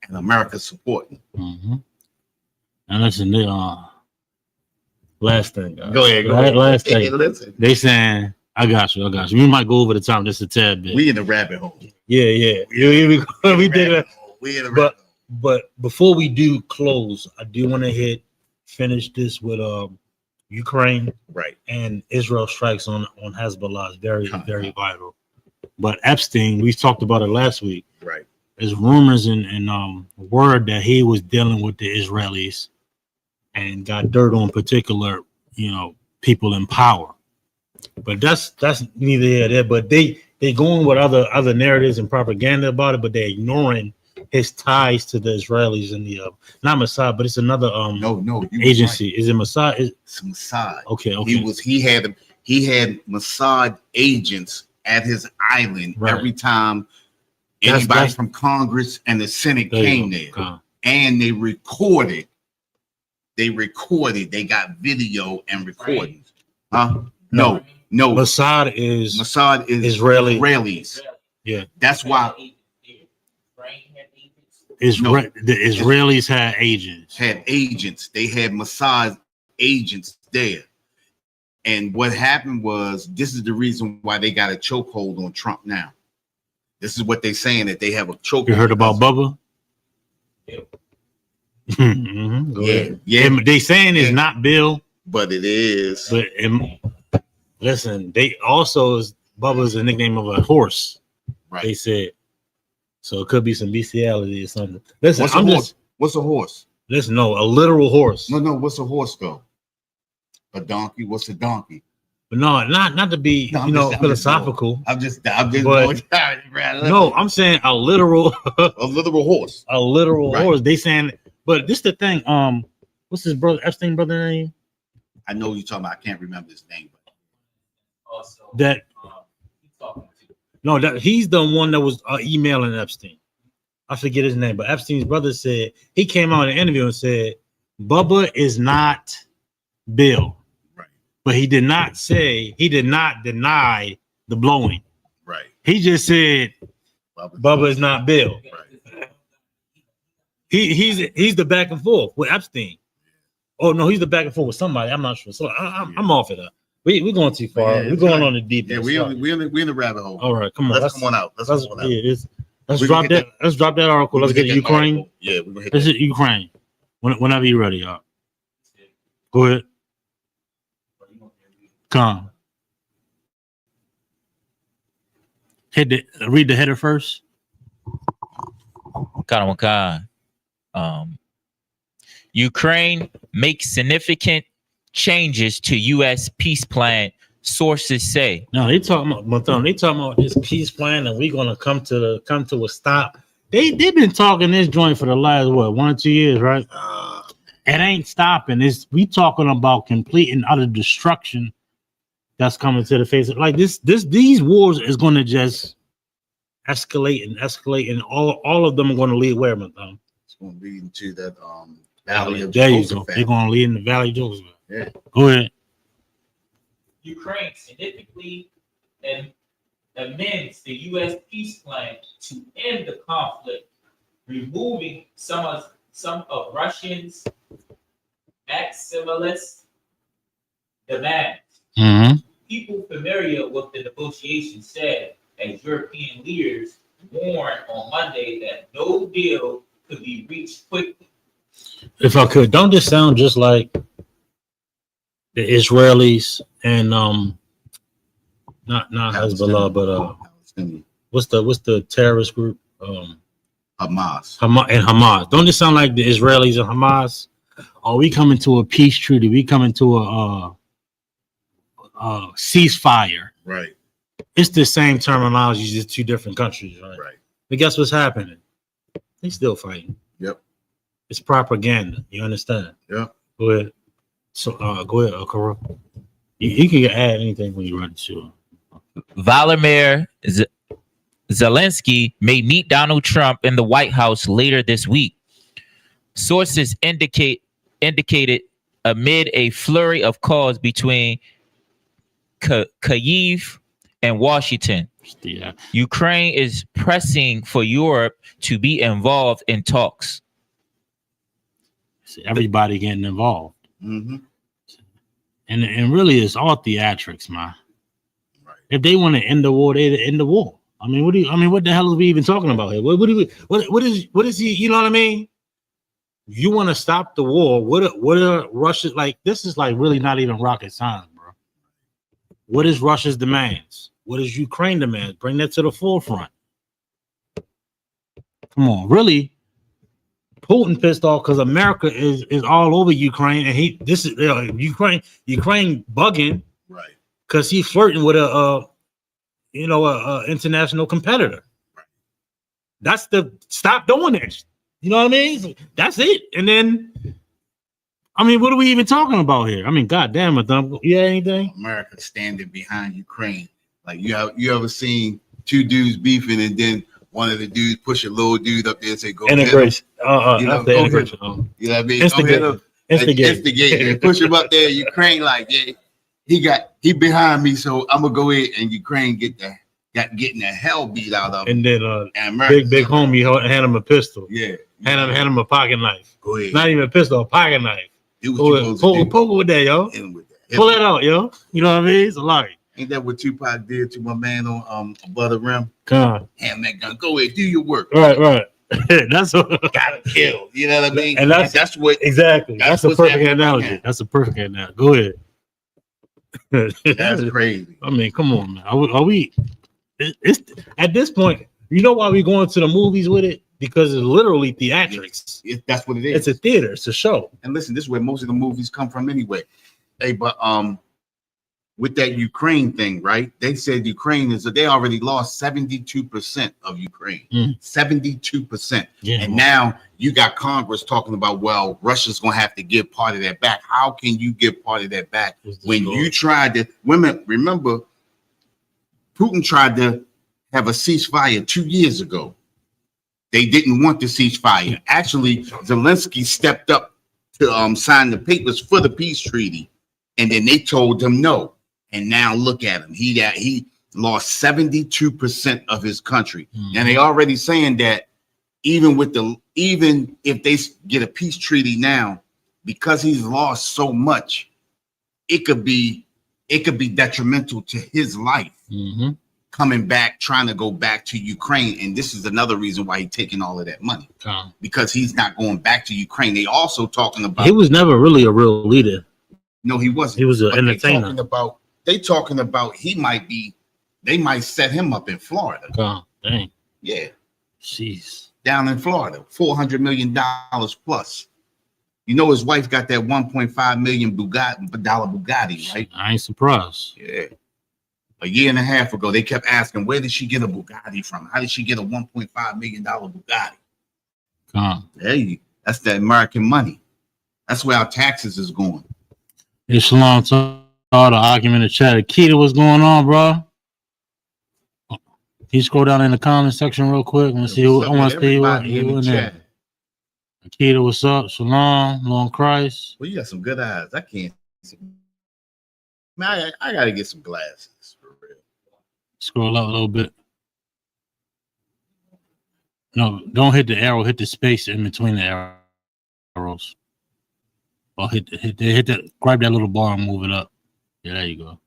B: and America supporting.
A: And listen, last thing, guys.
B: Go ahead.
A: Last thing.
B: Hey, listen.
A: They saying, I got you. We might go over the time just a tad bit.
B: We in the rabbit hole.
A: Yeah. We did it.
B: We in the rabbit hole.
A: But before we do close, I do want to finish this with Ukraine,
B: right, and
A: Israel strikes on Hezbollah is very vital. But Epstein, we talked about it last week.
B: Right,
A: there's rumors and word that he was dealing with the Israelis and got dirt on particular, people in power. But that's neither here nor there. But they going with other narratives and propaganda about it, but they're ignoring his ties to the Israelis and the not Mossad, but it's another agency. Right. Is it Mossad?
B: It's Mossad.
A: Okay.
B: He had Mossad agents at his island every time anybody from Congress and the Senate came there. And they recorded. They got video and recordings. No.
A: Mossad is
B: Israelis.
A: Yeah.
B: That's why
A: the Israelis had agents.
B: They had Mossad agents there. And what happened was, this is the reason why they got a chokehold on Trump now. This is what they're saying, that they have a chokehold.
A: You heard about Bubba? Yeah. They saying it's not Bill,
B: but it is.
A: But listen, they also Bubba's a nickname of a horse. Right. They said. So it could be some bestiality or something. Listen,
B: what's a horse?
A: Listen, no, a literal horse.
B: No, what's a horse though? A donkey? What's a donkey?
A: But no, not to be philosophical.
B: I'm just
A: no, I'm saying a literal
B: horse.
A: A literal horse. They saying, but this the thing. What's his brother Epstein brother name?
B: I know you're talking about. I can't remember his name, but
C: also
A: that. No, that he's the one that was emailing Epstein. I forget his name, but Epstein's brother said he came out in an interview and said Bubba is not Bill,
B: right?
A: But he did not deny the blowing,
B: right?
A: He just said Bubba is not Bill. Right. He's the back and forth with Epstein. Oh no, he's the back and forth with somebody. I'm not sure. So I'm off it up. We're going too far. We're going on the deep.
B: Yeah, we're in the rabbit hole.
A: All right, come on.
B: Let's come on out. Let's
A: drop that. Let's drop that article. Let's get Ukraine.
B: Article. Yeah, we're gonna hit.
A: Let's hit Ukraine. Whenever you're ready, y'all. Go ahead. Come. Read the header first.
C: Ukraine makes significant changes to U.S. peace plan, sources say.
A: No, they talking about this peace plan, and we're gonna come to a stop. They've been talking this joint for the last 1 or 2 years, right? It ain't stopping. We talking about complete and utter destruction that's coming to the face of like these wars is gonna just escalate, and all of them are gonna lead where, Mathon?
B: It's gonna lead into that valley of
A: there you go. They're gonna lead in the valley of Joseph.
B: Yeah.
A: Go ahead.
C: Ukraine significantly amends the U.S. peace plan to end the conflict, removing some of Russia's maximalist demands.
A: Mm-hmm.
C: People familiar with the negotiations said, as European leaders warned on Monday, that no deal could be reached quickly.
A: If I could, don't this sound just like the Israelis and not Hezbollah, but what's the terrorist group?
B: Hamas.
A: Hamas. Don't it sound like the Israelis and Hamas? Are we coming to a peace treaty? We coming to a ceasefire?
B: Right.
A: It's the same terminology, just two different countries, right?
B: Right.
A: But guess what's happening? They still fighting.
B: Yep.
A: It's propaganda. You understand?
B: Yep.
A: Go ahead. So go ahead, Kara. You can add anything when you're ready to.
C: Volodymyr Zelensky may meet Donald Trump in the White House later this week. Sources indicated amid a flurry of calls between Kyiv and Washington.
A: Yeah.
C: Ukraine is pressing for Europe to be involved in talks.
A: Everybody getting involved.
B: Mm-hmm.
A: And really it's all theatrics, man.
B: Right.
A: If they want to end the war, they end the war. I mean, what the hell are we even talking about here? What is he, you know what I mean? You want to stop the war? What are Russia like? This is like really not even rocket science, bro. What is Russia's demands? What is Ukraine demands? Bring that to the forefront. Come on, really? Putin pissed off because America is all over Ukraine, and Ukraine bugging,
B: right?
A: Because he's flirting with a international competitor.
B: Right.
A: That's stop doing that. You know what I mean? That's it. And then, I mean, what are we even talking about here? I mean, goddamn it, you had anything?
B: America standing behind Ukraine. Like you ever seen two dudes beefing and then one of the dudes push a little dude up there and say, "Go
A: integration."
B: Integration. You know what I mean? Instigate. And push him up there. Ukraine, like, yeah, he behind me, so I'm gonna go ahead and Ukraine getting the hell beat out of him.
A: And then
B: and
A: big homie hand him a pistol.
B: Yeah.
A: Hand him a pocket knife.
B: Go ahead.
A: Not even a pistol, a pocket knife.
B: Do what you supposed to do.
A: Pull with that, yo. Pull that out, yo. You know what I mean? It's a lot.
B: Ain't that what Tupac did to my man on Above the Rim?
A: Come on.
B: Hand that gun. Go ahead, do your work.
A: Right. That's what
B: gotta kill. You know what I mean?
A: And that's
B: what
A: exactly. That's a perfect analogy. That's a perfect analogy. Go ahead.
B: That's crazy.
A: I mean, come on, man. Are we? It's at this point. You know why we going to the movies with it? Because it's literally theatrics.
B: That's what it is.
A: It's a theater. It's a show.
B: And listen, this is where most of the movies come from anyway. Hey, but with that Ukraine thing, right? They said they already lost 72% of Ukraine. 72%.
A: Yeah,
B: and now you got Congress talking about, well, Russia's gonna have to give part of that back. How can you give part of that back when you tried to remember Putin tried to have a ceasefire 2 years ago. They didn't want the ceasefire. Actually, Zelensky stepped up to sign the papers for the peace treaty, and then they told him no. And now look at him. He lost 72% of his country. And they already saying that even if they get a peace treaty now, because he's lost so much, it could be detrimental to his life. Coming back, trying to go back to Ukraine. And this is another reason why he's taking all of that money. Because he's not going back to Ukraine. They also talking about
A: he was never really a real leader.
B: No, he wasn't.
A: He was an entertainer.
B: They talking about they might set him up in Florida.
A: Oh, dang.
B: Yeah.
A: Jeez.
B: Down in Florida, $400 million plus. You know his wife got that $1.5 million Bugatti, right?
A: I ain't surprised.
B: Yeah. A year and a half ago, they kept asking, where did she get a Bugatti from? How did she get a $1.5 million Bugatti? Hey, that's that American money. That's where our taxes is going.
A: It's Shalom to all the argument in the chat. Akita, what's going on, bro? Can you scroll down in the comment section real quick and see who I want to see what in there. Akita, what's up? Shalom, Long Christ.
B: Well, you got some good eyes. I can't see. Man, I gotta get some glasses.
A: Scroll up a little bit. No, don't hit the arrow. Hit the space in between the arrows. Or hit that. Grab that little bar and move it up. Yeah, there you go.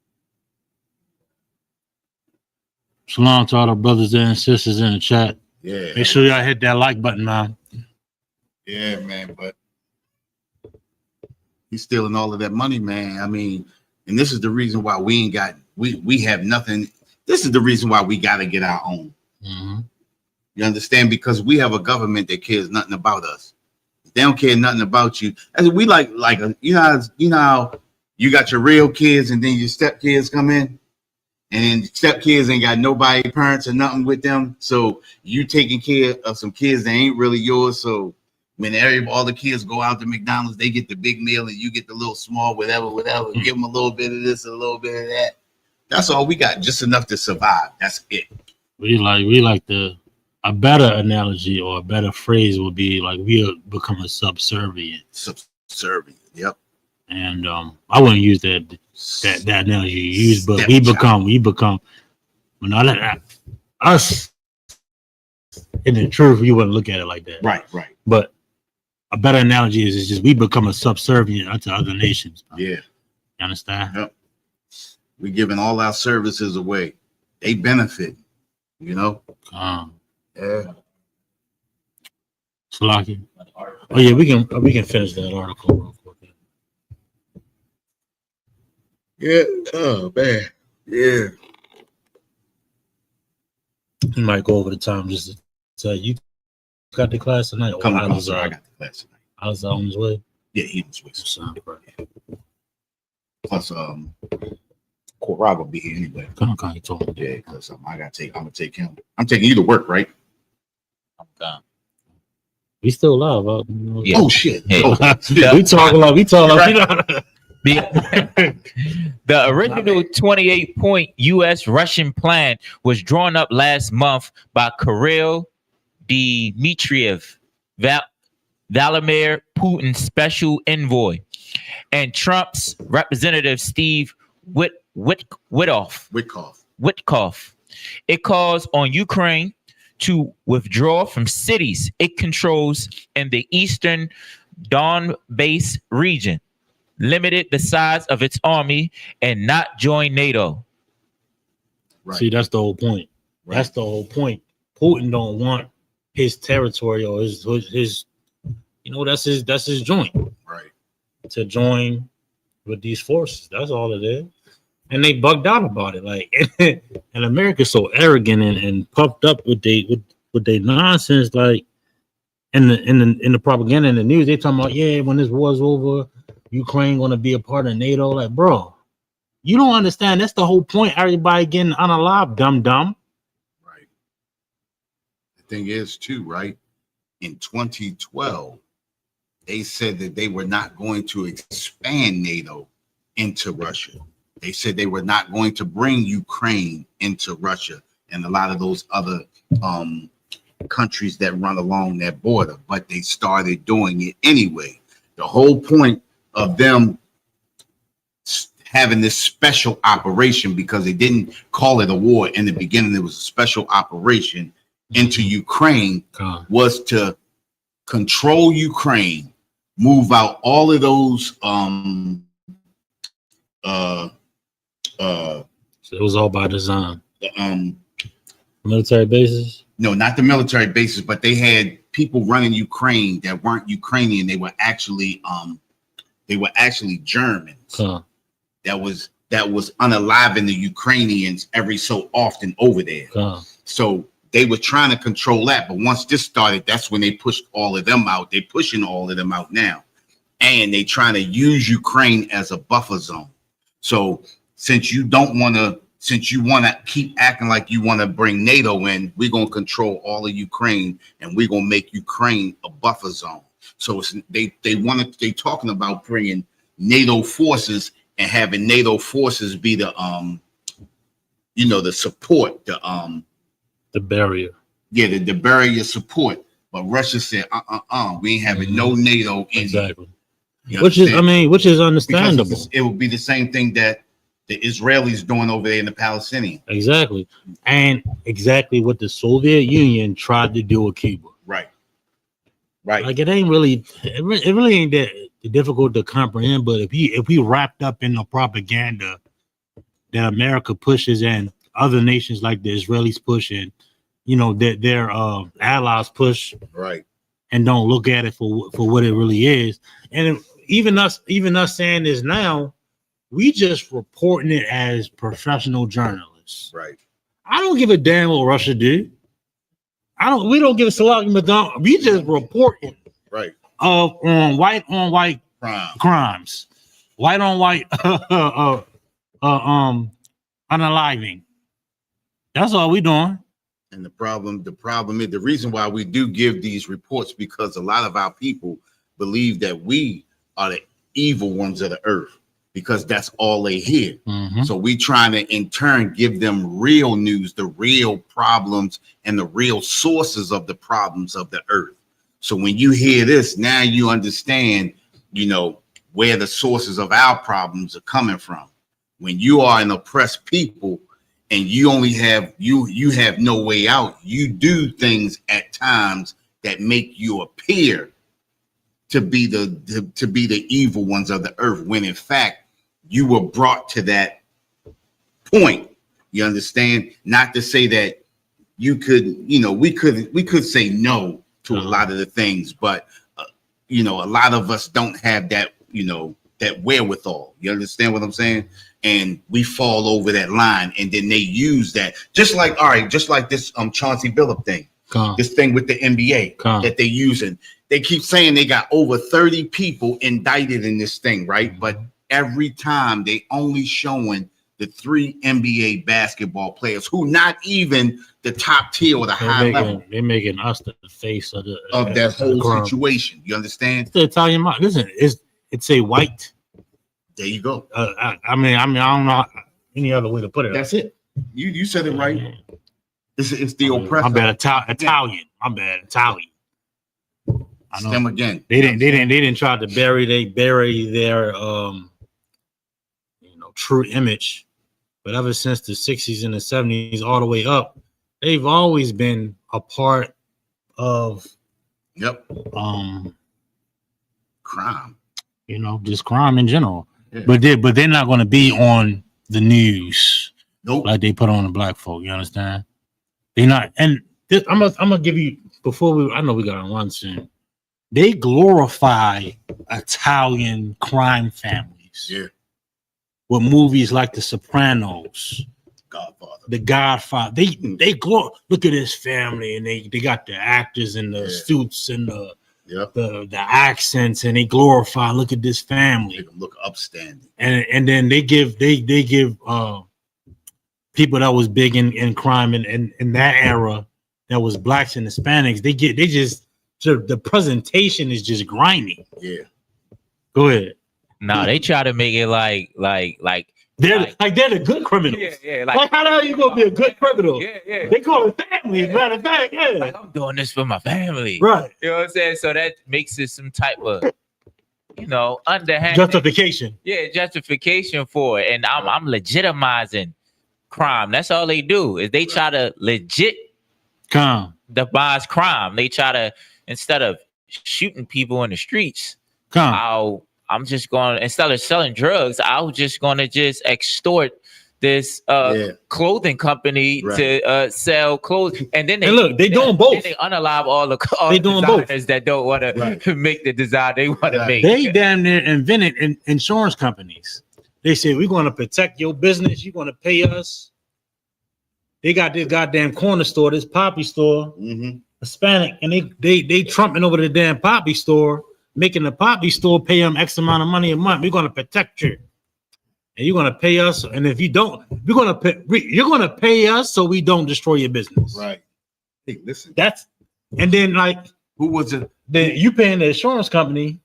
A: Shalom to all the brothers and sisters in the chat.
B: Yeah.
A: Make sure y'all hit that like button, man.
B: Yeah, man. But He's stealing all of that money, man. I mean, and this is the reason why we have nothing. This is the reason why we got to get our own.
A: Mm-hmm.
B: You understand? Because we have a government that cares nothing about us. They don't care nothing about you. As we you know how you got your real kids and then your step kids come in, and then step kids ain't got nobody, parents or nothing with them. So you taking care of some kids that ain't really yours. So when all the kids go out to McDonald's, they get the big meal and you get the little small whatever. Give them a little bit of this, a little bit of that. That's all we got, just enough to survive. That's it.
A: We like a better analogy or a better phrase would be like we become a subservient.
B: Subservient, yep.
A: And I wouldn't use that analogy you use, but we become. Well, not us. In the truth, you wouldn't look at it like that.
B: Right.
A: But a better analogy is just we become a subservient unto other nations.
B: Yeah.
A: You understand?
B: Yep. We're giving all our services away. They benefit, you know? Yeah.
A: Slocky. Oh yeah, we can finish that article real quick.
B: Yeah. Oh man. Yeah.
A: We might go over the time just to tell you got the class tonight.
B: I got the class tonight.
A: I was on his way.
B: Yeah, he was with us.
A: Sound right.
B: Plus, Corral will be here anyway.
A: Come on, you told me.
B: Yeah, because I'm gonna take him. I'm taking you to work, right?
C: I'm done.
A: We still live, huh?
B: Yeah. Oh shit!
C: Hey.
B: Oh,
A: we talk like
C: The original 28-point U.S.-Russian plan was drawn up last month by Kirill Dmitriev, Vladimir Putin's special envoy, and Trump's representative Steve Witkoff. It calls on Ukraine to withdraw from cities it controls in the eastern Donbass region, limited the size of its army, and not join NATO.
A: Right. See, that's the whole point. Right. That's the whole point. Putin don't want his territory or his that's his joint.
B: Right. To
A: join with these forces. That's all it is. And they bugged out about it. Like, and America's so arrogant and puffed up with their nonsense. Like, in the propaganda in the news, they talking about, yeah, when this war's over, Ukraine gonna be a part of NATO. Like, bro, you don't understand. That's the whole point. Everybody getting unalive, dumb.
B: Right. The thing is, too, right? In 2012, they said that they were not going to expand NATO into Russia. They said they were not going to bring Ukraine into Russia and a lot of those other countries that run along that border, but they started doing it anyway. The whole point of them having this special operation, because they didn't call it a war in the beginning, it was a special operation into Ukraine, was to control Ukraine, move out all of those
A: so it was all by design. Military bases?
B: No, not the military bases, but they had people running Ukraine that weren't Ukrainian. They were actually Germans. That was unaliving the Ukrainians every so often over there. So they were trying to control that, but once this started, that's when they pushed all of them out. They're pushing all of them out now, and they trying to use Ukraine as a buffer zone. So since you want to keep acting like you want to bring NATO in, we're going to control all of Ukraine, and we're going to make Ukraine a buffer zone. So they talking about bringing NATO forces and having NATO forces be the the support,
A: the barrier.
B: Yeah, the barrier support. But Russia said, we ain't having no NATO in
A: exactly. Which is understandable.
B: Because it would be the same thing that the Israelis doing over there in the Palestinian.
A: Exactly. And exactly what the Soviet Union tried to do with Cuba.
B: Right.
A: Like it really ain't that difficult to comprehend, but if we wrapped up in the propaganda that America pushes and other nations like the Israelis push and their allies push,
B: right,
A: and don't look at it for what it really is, and even us saying this now, we just reporting it as professional journalists.
B: Right.
A: I don't give a damn what Russia did. We don't give a salami Madonna. We just reporting on white crimes, white on white unaliving. That's all we doing.
B: And the problem is the reason why we do give these reports, because a lot of our people believe that we are the evil ones of the earth, because that's all they hear.
A: Mm-hmm.
B: So we trying to in turn give them real news, the real problems and the real sources of the problems of the earth. So when you hear this, now you understand, where the sources of our problems are coming from. When you are an oppressed people and you only have you have no way out, you do things at times that make you appear to be the evil ones of the earth, when in fact you were brought to that point. You understand? Not to say that you could, we could say no to a lot of the things, but a lot of us don't have that, that wherewithal. You understand what I'm saying? And we fall over that line, and then they use that, just like this Chauncey Billups thing, this thing with the NBA that they're using. They keep saying they got over 30 people indicted in this thing, right? But every time they only showing the 3 NBA basketball players who not even the top tier or the high level.
A: They're making us the face of
B: that whole situation. You understand?
A: It's the Italian mob. Listen, it's a white.
B: There you go.
A: I don't know any other way to put it.
B: That's it. You said it right. It's the oppressor.
A: I'm bad Italian. I'm bad Italian. I know.
B: Them again.
A: They didn't try to bury their true image, but ever since the 60s and the 70s all the way up, they've always been a part of
B: crime.
A: Just crime in general.
B: Yeah.
A: But they're not going to be on the news.
B: Nope.
A: Like they put on the black folk. You understand? They're not. And I'm gonna give you, I know we got to run soon. They glorify Italian crime families.
B: Yeah.
A: With movies like The Sopranos, The Godfather. They look at this family, and they got the actors and the suits and the accents, and they glorify. Look at this family.
B: They look upstanding.
A: And then they give people that was big in crime in that era, that was blacks and Hispanics. The presentation is just grimy.
B: Yeah.
A: Go ahead.
C: No, they try to make it like
A: they're the good criminals.
C: Yeah.
A: Like how the hell you gonna be a good criminal?
C: Yeah.
A: They call it family. Matter of fact, yeah.
C: Like, I'm doing this for my family.
A: Right.
C: You know what I'm saying? So that makes it some type of, underhand
A: justification.
C: Yeah, justification for it. And I'm legitimizing crime. That's all they do, is they try to legitimize crime. They try to, instead of shooting people in the streets, I'm just going, instead of selling drugs, I was just going to just extort this clothing company to sell clothes. And then
A: they doing both.
C: They unalive all the designers that don't want to make the design they want to make.
A: They damn near invented insurance companies. They said, we're going to protect your business. You're going to pay us. They got this goddamn corner store, this poppy store, Hispanic, and they trumping over the damn poppy store, making the poppy store pay them X amount of money a month. We're going to protect you. And you're going to pay us. And if you don't, you're going to pay us so we don't destroy your business.
B: Right. Hey, listen.
A: And then
B: who was it?
A: Then you paying the insurance company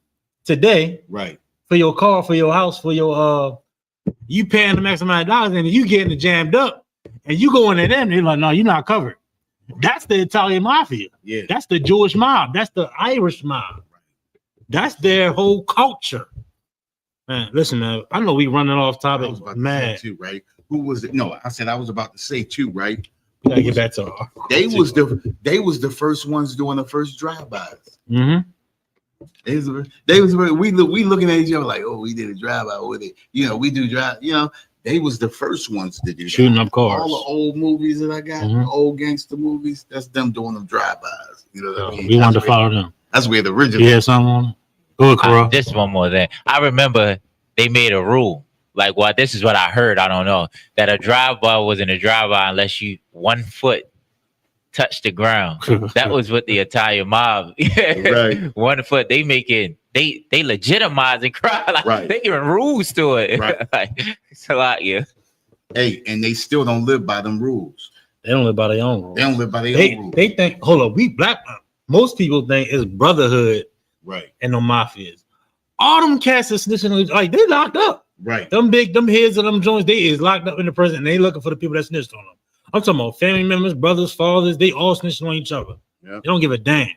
A: today.
B: Right.
A: For your car, for your house, for your, you paying them X amount of dollars and you getting it jammed up and you going to them. They're like, no, you're not covered. That's the Italian mafia.
B: Yeah.
A: That's the Jewish mob. That's the Irish mob. That's their whole culture. Man, listen, I know we running off topic. Mad
B: too, right? Who was it? No, I said I was about to say too, right?
A: We gotta get back to
B: they was the first ones doing the first drive-bys.
A: Mm-hmm.
B: They was we looking at each other like, oh, we did a drive-by with it. We do drive. They was the first ones to do
A: shooting up cars.
B: All the old movies that I got, old gangster movies, that's them doing them drive-bys. You know what I mean?
A: We wanted to follow them.
B: That's where the original.
A: Yeah, something on it. Go ahead,
C: just one more thing. I remember they made a rule. Like, well, this is what I heard. I don't know, that a drive-by wasn't a drive-by unless you 1 foot touched the ground. That was what the Italian mob.
B: Right.
C: 1 foot. They making they legitimizing crime. Like,
B: Right.
C: they giving rules to it.
B: Right.
C: Like, it's a lot, yeah.
B: Hey, and they still don't live by them rules.
A: They don't live by their own rules.
B: They don't live by their own rules.
A: They think, hold up, we black. Most people think it's brotherhood,
B: right,
A: and no mafias. All them cats are snitching, like they locked up.
B: Right.
A: Them heads of them joints, they is locked up in the prison. And they looking for the people that snitched on them. I'm talking about family members, brothers, fathers. They all snitching on each other. Yep. They don't give a damn.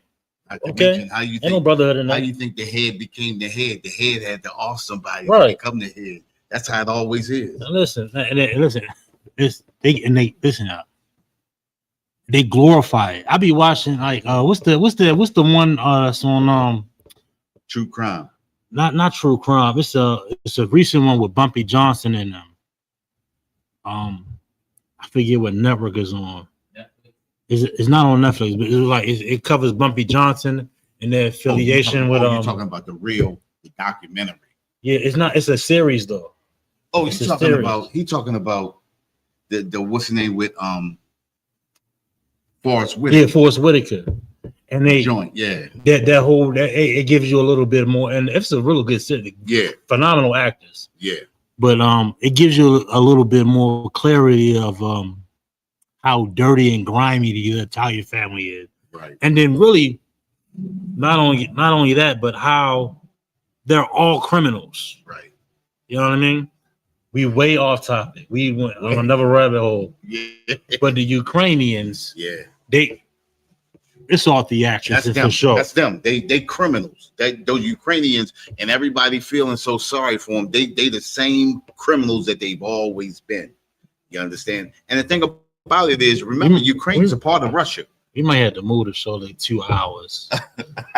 A: Okay.
B: How you think?
A: Ain't no brotherhood in that.
B: How you think the head became the head? The head had to off somebody
A: right.
B: to become the head. That's how it always is.
A: Now listen, listen. They glorify it. I be watching like what's the one that's on
B: True Crime.
A: Not True Crime. It's a recent one with Bumpy Johnson in them. I forget what network is on. It's not on Netflix, but it's like it covers Bumpy Johnson and their affiliation with
B: you're talking about the documentary.
A: Yeah, it's not. It's a series though.
B: Oh, he's talking about the what's the name with Forrest Whitaker.
A: Yeah, Forrest Whitaker. And they
B: joint, yeah.
A: That whole it gives you a little bit more, and it's a really good city.
B: Yeah,
A: phenomenal actors.
B: Yeah,
A: but it gives you a little bit more clarity of how dirty and grimy the Italian family is.
B: Right,
A: and then really not only that, but how they're all criminals.
B: Right,
A: you know what I mean? We way off topic. We went on another rabbit hole.
B: Yeah,
A: but the Ukrainians,
B: yeah,
A: it's all theatrics.
B: That's
A: it's
B: them.
A: For sure.
B: That's them. They criminals. Those Ukrainians, and everybody feeling so sorry for them. They the same criminals that they've always been. You understand? And the thing about it is, remember, Ukraine's a part of Russia.
A: We might have to move the show like 2 hours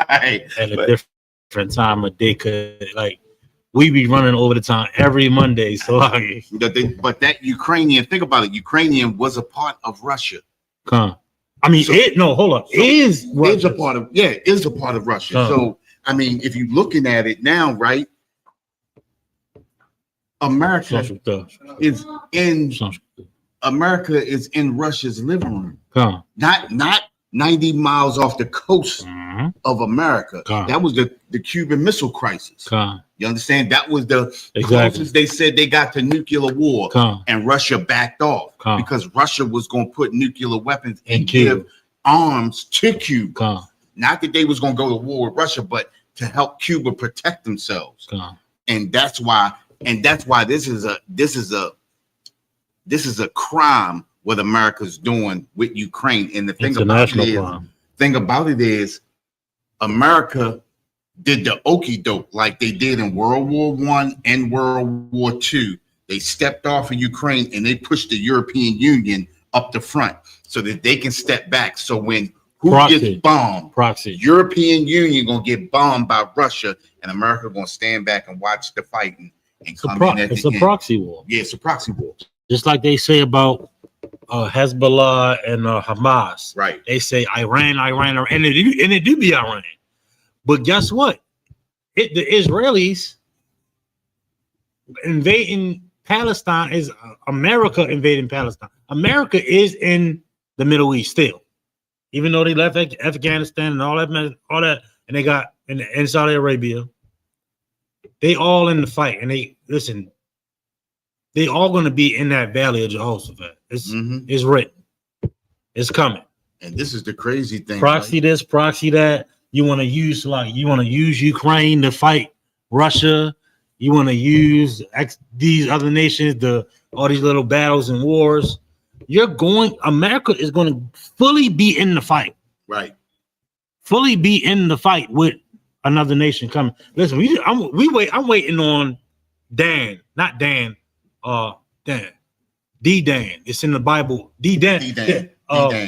B: right,
A: at a different time of day. Like we be running over the time every Monday. So like,
B: but that Ukrainian, think about it. Ukrainian was a part of Russia.
A: I mean, hold up. Is
B: a part of is a part of Russia. So I mean, if you're looking at it now, right? America is in Russia's living room. Not 90 miles off the coast of America. That was the Cuban Missile Crisis. You understand? That was the closest they said they got to nuclear war, and Russia backed off because Russia was going to put nuclear weapons and give arms to Cuba. Not that they was going to go to war with Russia, but to help Cuba protect themselves. And that's why this is a crime what America's doing with Ukraine. And the thing about it is America did the okie doke like they did in World War I and World War II. They stepped off of Ukraine and they pushed the European Union up the front so that they can step back. So when gets bombed, European Union gonna get bombed by Russia, and America gonna stand back and watch the fighting and come in at the end.
A: It's a proxy war.
B: Yeah, it's a proxy war.
A: Just like they say about Hezbollah and Hamas.
B: Right.
A: They say Iran, and it do be Iran. But guess what? The Israelis invading Palestine is America invading Palestine. America is in the Middle East still, even though they left Afghanistan and all that, and they got in Saudi Arabia. They all in the fight, and they all going to be in that valley of Jehoshaphat. It's written. It's coming.
B: And this is the crazy thing.
A: Proxy this, proxy that. You want to use Ukraine to fight Russia. You want to use these other nations, all these little battles and wars. America is going to fully be in the fight.
B: Right.
A: Fully be in the fight with another nation coming. Listen, I'm waiting on Dan, not Dan. Dan. D-Dan. It's in the Bible. D-Dan.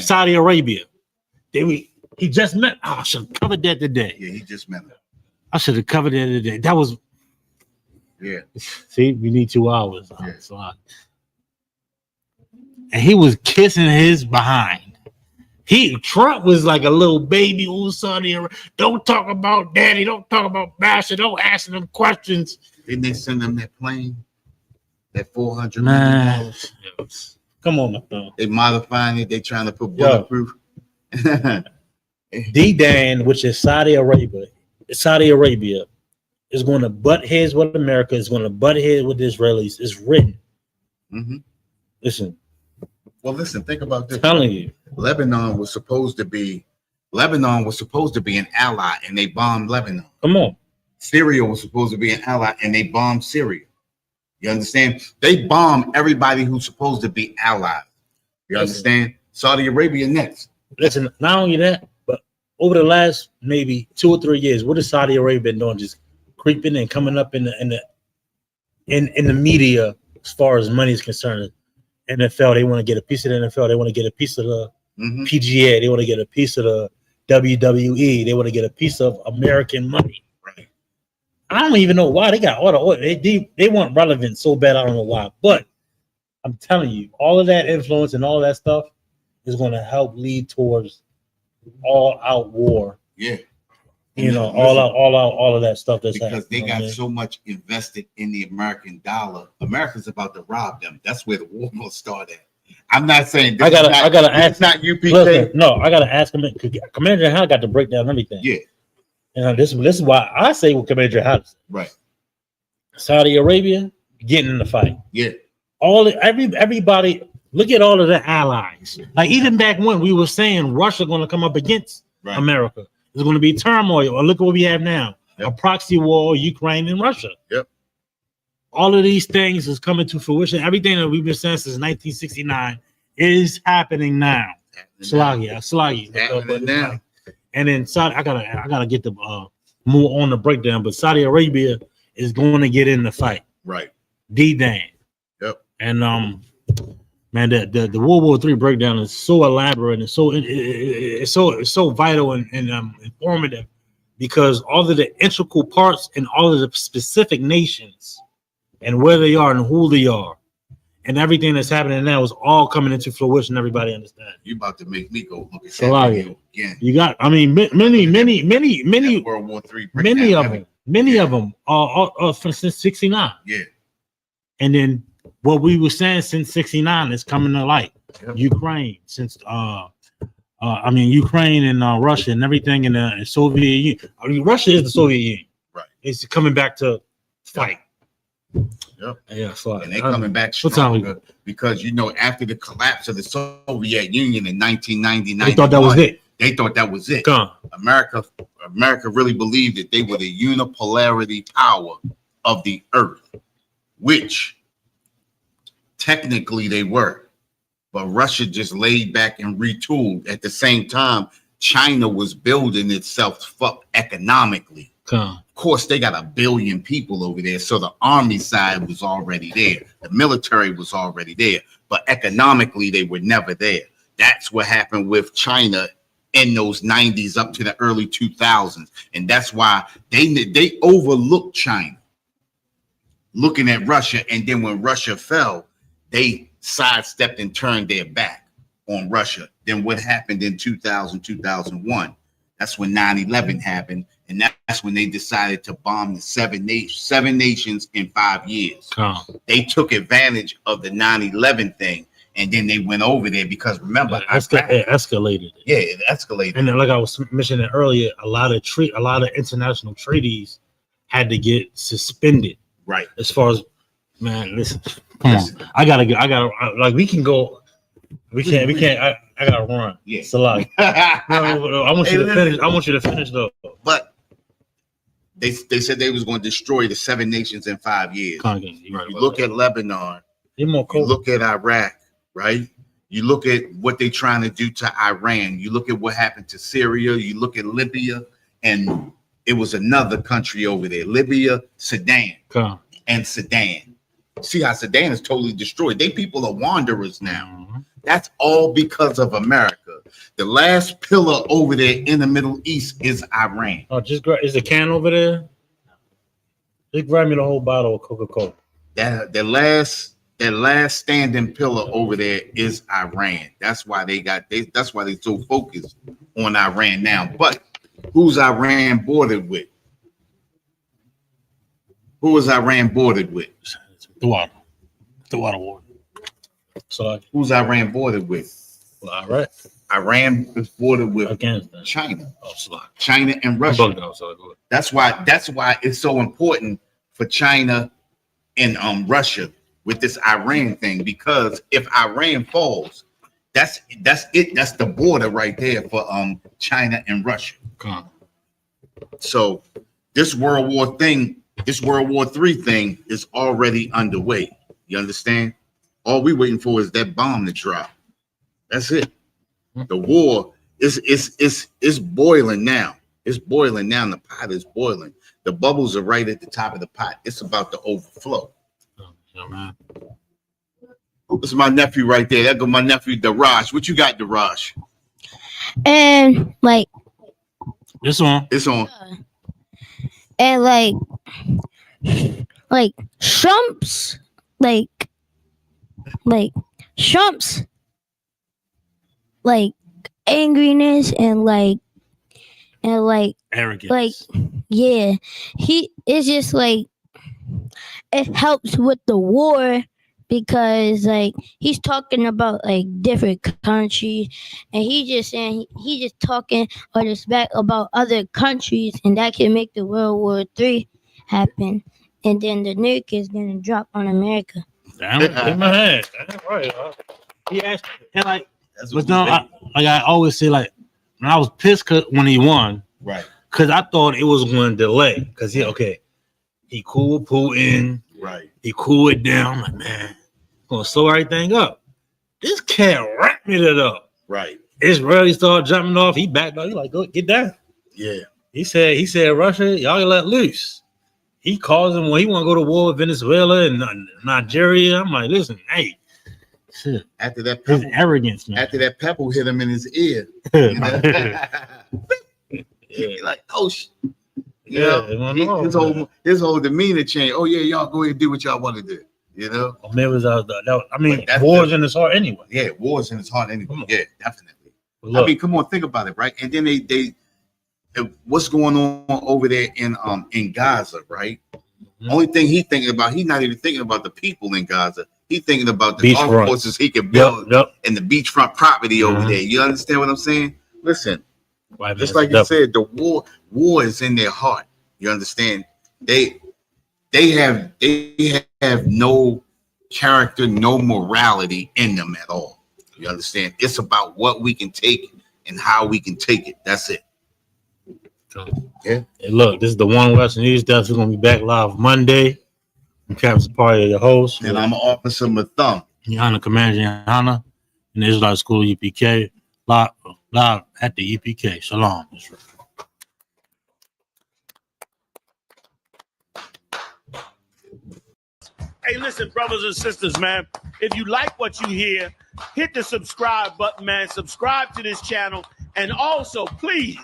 A: Saudi Arabia. He just met. I should have covered that today.
B: Yeah, he just met him.
A: I should have covered that today. That was.
B: Yeah.
A: See, we need 2 hours.
B: Yeah.
A: And he was kissing his behind. Trump was like a little baby. Ooh, Saudi, don't talk about daddy. Don't talk about Bashar. Don't ask them questions.
B: Didn't they send them that plane? That $400
A: million.
B: million?
A: Come on, my friend.
B: They modifying it. They trying to put bulletproof.
A: D-Dan, which is Saudi Arabia, is going to butt heads with America. Is going to butt heads with the Israelis. It's written.
B: Mm-hmm.
A: Listen.
B: Well, listen. Think about this.
A: I'm telling you,
B: Lebanon was supposed to be an ally, and they bombed Lebanon.
A: Come on.
B: Syria was supposed to be an ally, and they bombed Syria. You understand? They bomb everybody who's supposed to be allies. You understand? Saudi Arabia next.
A: Listen, not only that, but over the last maybe 2 or 3 years, what has Saudi Arabia been doing? Just creeping and coming up in the media as far as money is concerned. NFL, they want to get a piece of the NFL. They want to get a piece of the PGA. They want to get a piece of the WWE. They want to get a piece of American money.
B: Right.
A: I don't even know why they got all the oil. They want relevance so bad. I don't know why, but I'm telling you, all of that influence and all of that stuff is going to help lead towards all-out war.
B: Yeah.
A: You know, all of that stuff that's
B: because
A: happening.
B: They got so much invested in the American dollar. America's about to rob them. That's where the war will start at. I'm not saying
A: I gotta ask.
B: It's not UPK.
A: Listen, no, I gotta ask him. Commander General got to break down everything.
B: Yeah.
A: And this is why I say what Commander General said.
B: Right.
A: Saudi Arabia getting in the fight.
B: Yeah.
A: Everybody. Look at all of the allies. Like even back when we were saying Russia going to come up against America. There's going to be turmoil. Or look at what we have now. Yep. A proxy war, Ukraine and Russia.
B: Yep.
A: All of these things is coming to fruition. Everything that we've been saying since 1969 is happening now. Slaggy. And then Saudi, I gotta get the more on the breakdown, but Saudi Arabia is going to get in the fight.
B: Right.
A: D-Dan.
B: Yep.
A: And man, the World War III breakdown is so elaborate and it's so vital and informative because all of the integral parts and all of the specific nations and where they are and who they are and everything that's happening now is all coming into fruition. Everybody understand.
B: You about to make me go look at
A: that video again. You got, I mean, many
B: World War III.
A: Many of them are since 69.
B: Yeah.
A: And then what we were saying since 69 is coming to light. Yep. Ukraine, since Ukraine and Russia and everything in the Soviet Union. I mean, Russia is the Soviet Union.
B: Right. It's
A: coming back to fight.
B: Yep.
A: Yeah, so
B: and they're coming back stronger because after the collapse of the Soviet Union in 1999,
A: they thought that was it.
B: They thought that was it. America really believed that they were the unipolarity power of the earth, which technically they were, but Russia just laid back and retooled. At the same time, China was building itself up economically. Of course, they got 1 billion people over there, so the army side was already there. The military was already there, but economically, they were never there. That's what happened with China in those 90s up to the early 2000s, and that's why they overlooked China, looking at Russia, and then when Russia fell, they sidestepped and turned their back on Russia. Then what happened in 2000, 2001? That's when 9/11 happened. And that's when they decided to bomb the seven nations in 5 years. They took advantage of the 9/11 thing. And then they went over there because remember,
A: it escalated.
B: Yeah, it escalated.
A: And then, like I was mentioning earlier, a lot of international treaties had to get suspended.
B: Right.
A: As far as, man, listen, come on. I gotta like we can go. We can't. I gotta run.
B: Yeah.
A: It's a lot. No, I want you to finish. I want you to finish though.
B: But they said they was going to destroy the 7 nations in 5 years. You look at Lebanon. You look at Iraq, right? You look at what they're trying to do to Iran. You look at what happened to Syria. You look at Libya, and it was another country over there. Libya, Sudan, and Sudan. See how Sudan is totally destroyed. They people are wanderers now. Mm-hmm. That's all because of America. The last pillar over there in the Middle East is Iran.
A: Oh, is the can over there? Just grab me the whole bottle of Coca-Cola.
B: The last that last standing pillar over there is Iran. That's why that's why they're so focused on Iran now. But who's Iran bordered with? Who is Iran bordered with?
A: The water war. So
B: who's Iran bordered with?
A: Well, Iraq.
B: Iran is bordered with
A: Afghanistan.
B: China.
A: Oh,
B: China and Russia. That's why it's so important for China and Russia with this Iran thing, because if Iran falls, that's it. That's the border right there for China and Russia. So this World War III thing is already underway. You understand? All we waiting for is that bomb to drop. That's it. The war is boiling now. It's boiling now. The pot is boiling. The bubbles are right at the top of the pot. It's about to overflow.
A: Yeah, man.
B: This is my nephew right there. That go my nephew Daraj. What you got, Daraj?
D: And like
A: it's on.
D: And like Trump's Trump's angriness and
A: arrogance.
D: Yeah, he is just it helps with the war, because he's talking about different countries, and he just talking or just back about other countries, and that can make the World War III happen, and then the nuke is gonna drop on America.
A: Damn, in my head. That's right. He asked, and I always say, when I was pissed when he won,
B: right?
A: Because I thought it was going to delay. Because he cool with Putin,
B: right?
A: He cool it down. I'm like, man, gonna slow everything up. This cat wrapped it up,
B: right?
A: Israel started jumping off. He backed off. He like, go get down.
B: Yeah.
A: He said, Russia, y'all let loose. He calls him when he want to go to war with Venezuela and Nigeria. I'm like, listen, hey, shit.
B: After that
A: his arrogance, man.
B: After that pebble hit him in his ear, you know? He's like, oh shit. His whole demeanor changed. Oh yeah, y'all go ahead and do what y'all want to do. You know?
A: War's in his heart anyway.
B: Yeah, war's in his heart anyway. Yeah, definitely. Look, come on, think about it, right? And then they what's going on over there in Gaza, right? Mm-hmm. Only thing he's thinking about, he's not even thinking about the people in Gaza. He's thinking about the golf courses he can build and the beachfront property over there. You understand what I'm saying? Listen, just like you said, the war is in their heart. You understand? They have no character, no morality in them at all. You understand? It's about what we can take and how we can take it. That's it. Yeah.
A: Hey, look, this is the One Western News Desk. We're gonna be back live Monday. I'm Captain Party of your host.
B: And I'm Officer Mathum.
A: Yana Commander Yana in the Israelite School UPK. Live at the UPK. Shalom.
E: Hey, listen, brothers and sisters, man. If you like what you hear, hit the subscribe button, man. Subscribe to this channel. And also, please,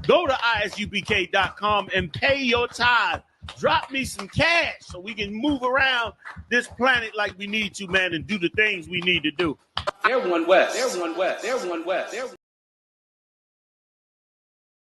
E: go to isupk.com and pay your tithe. Drop me some cash so we can move around this planet like we need to, man, and do the things we need to do.
F: They're one West. They're one West. They're one West.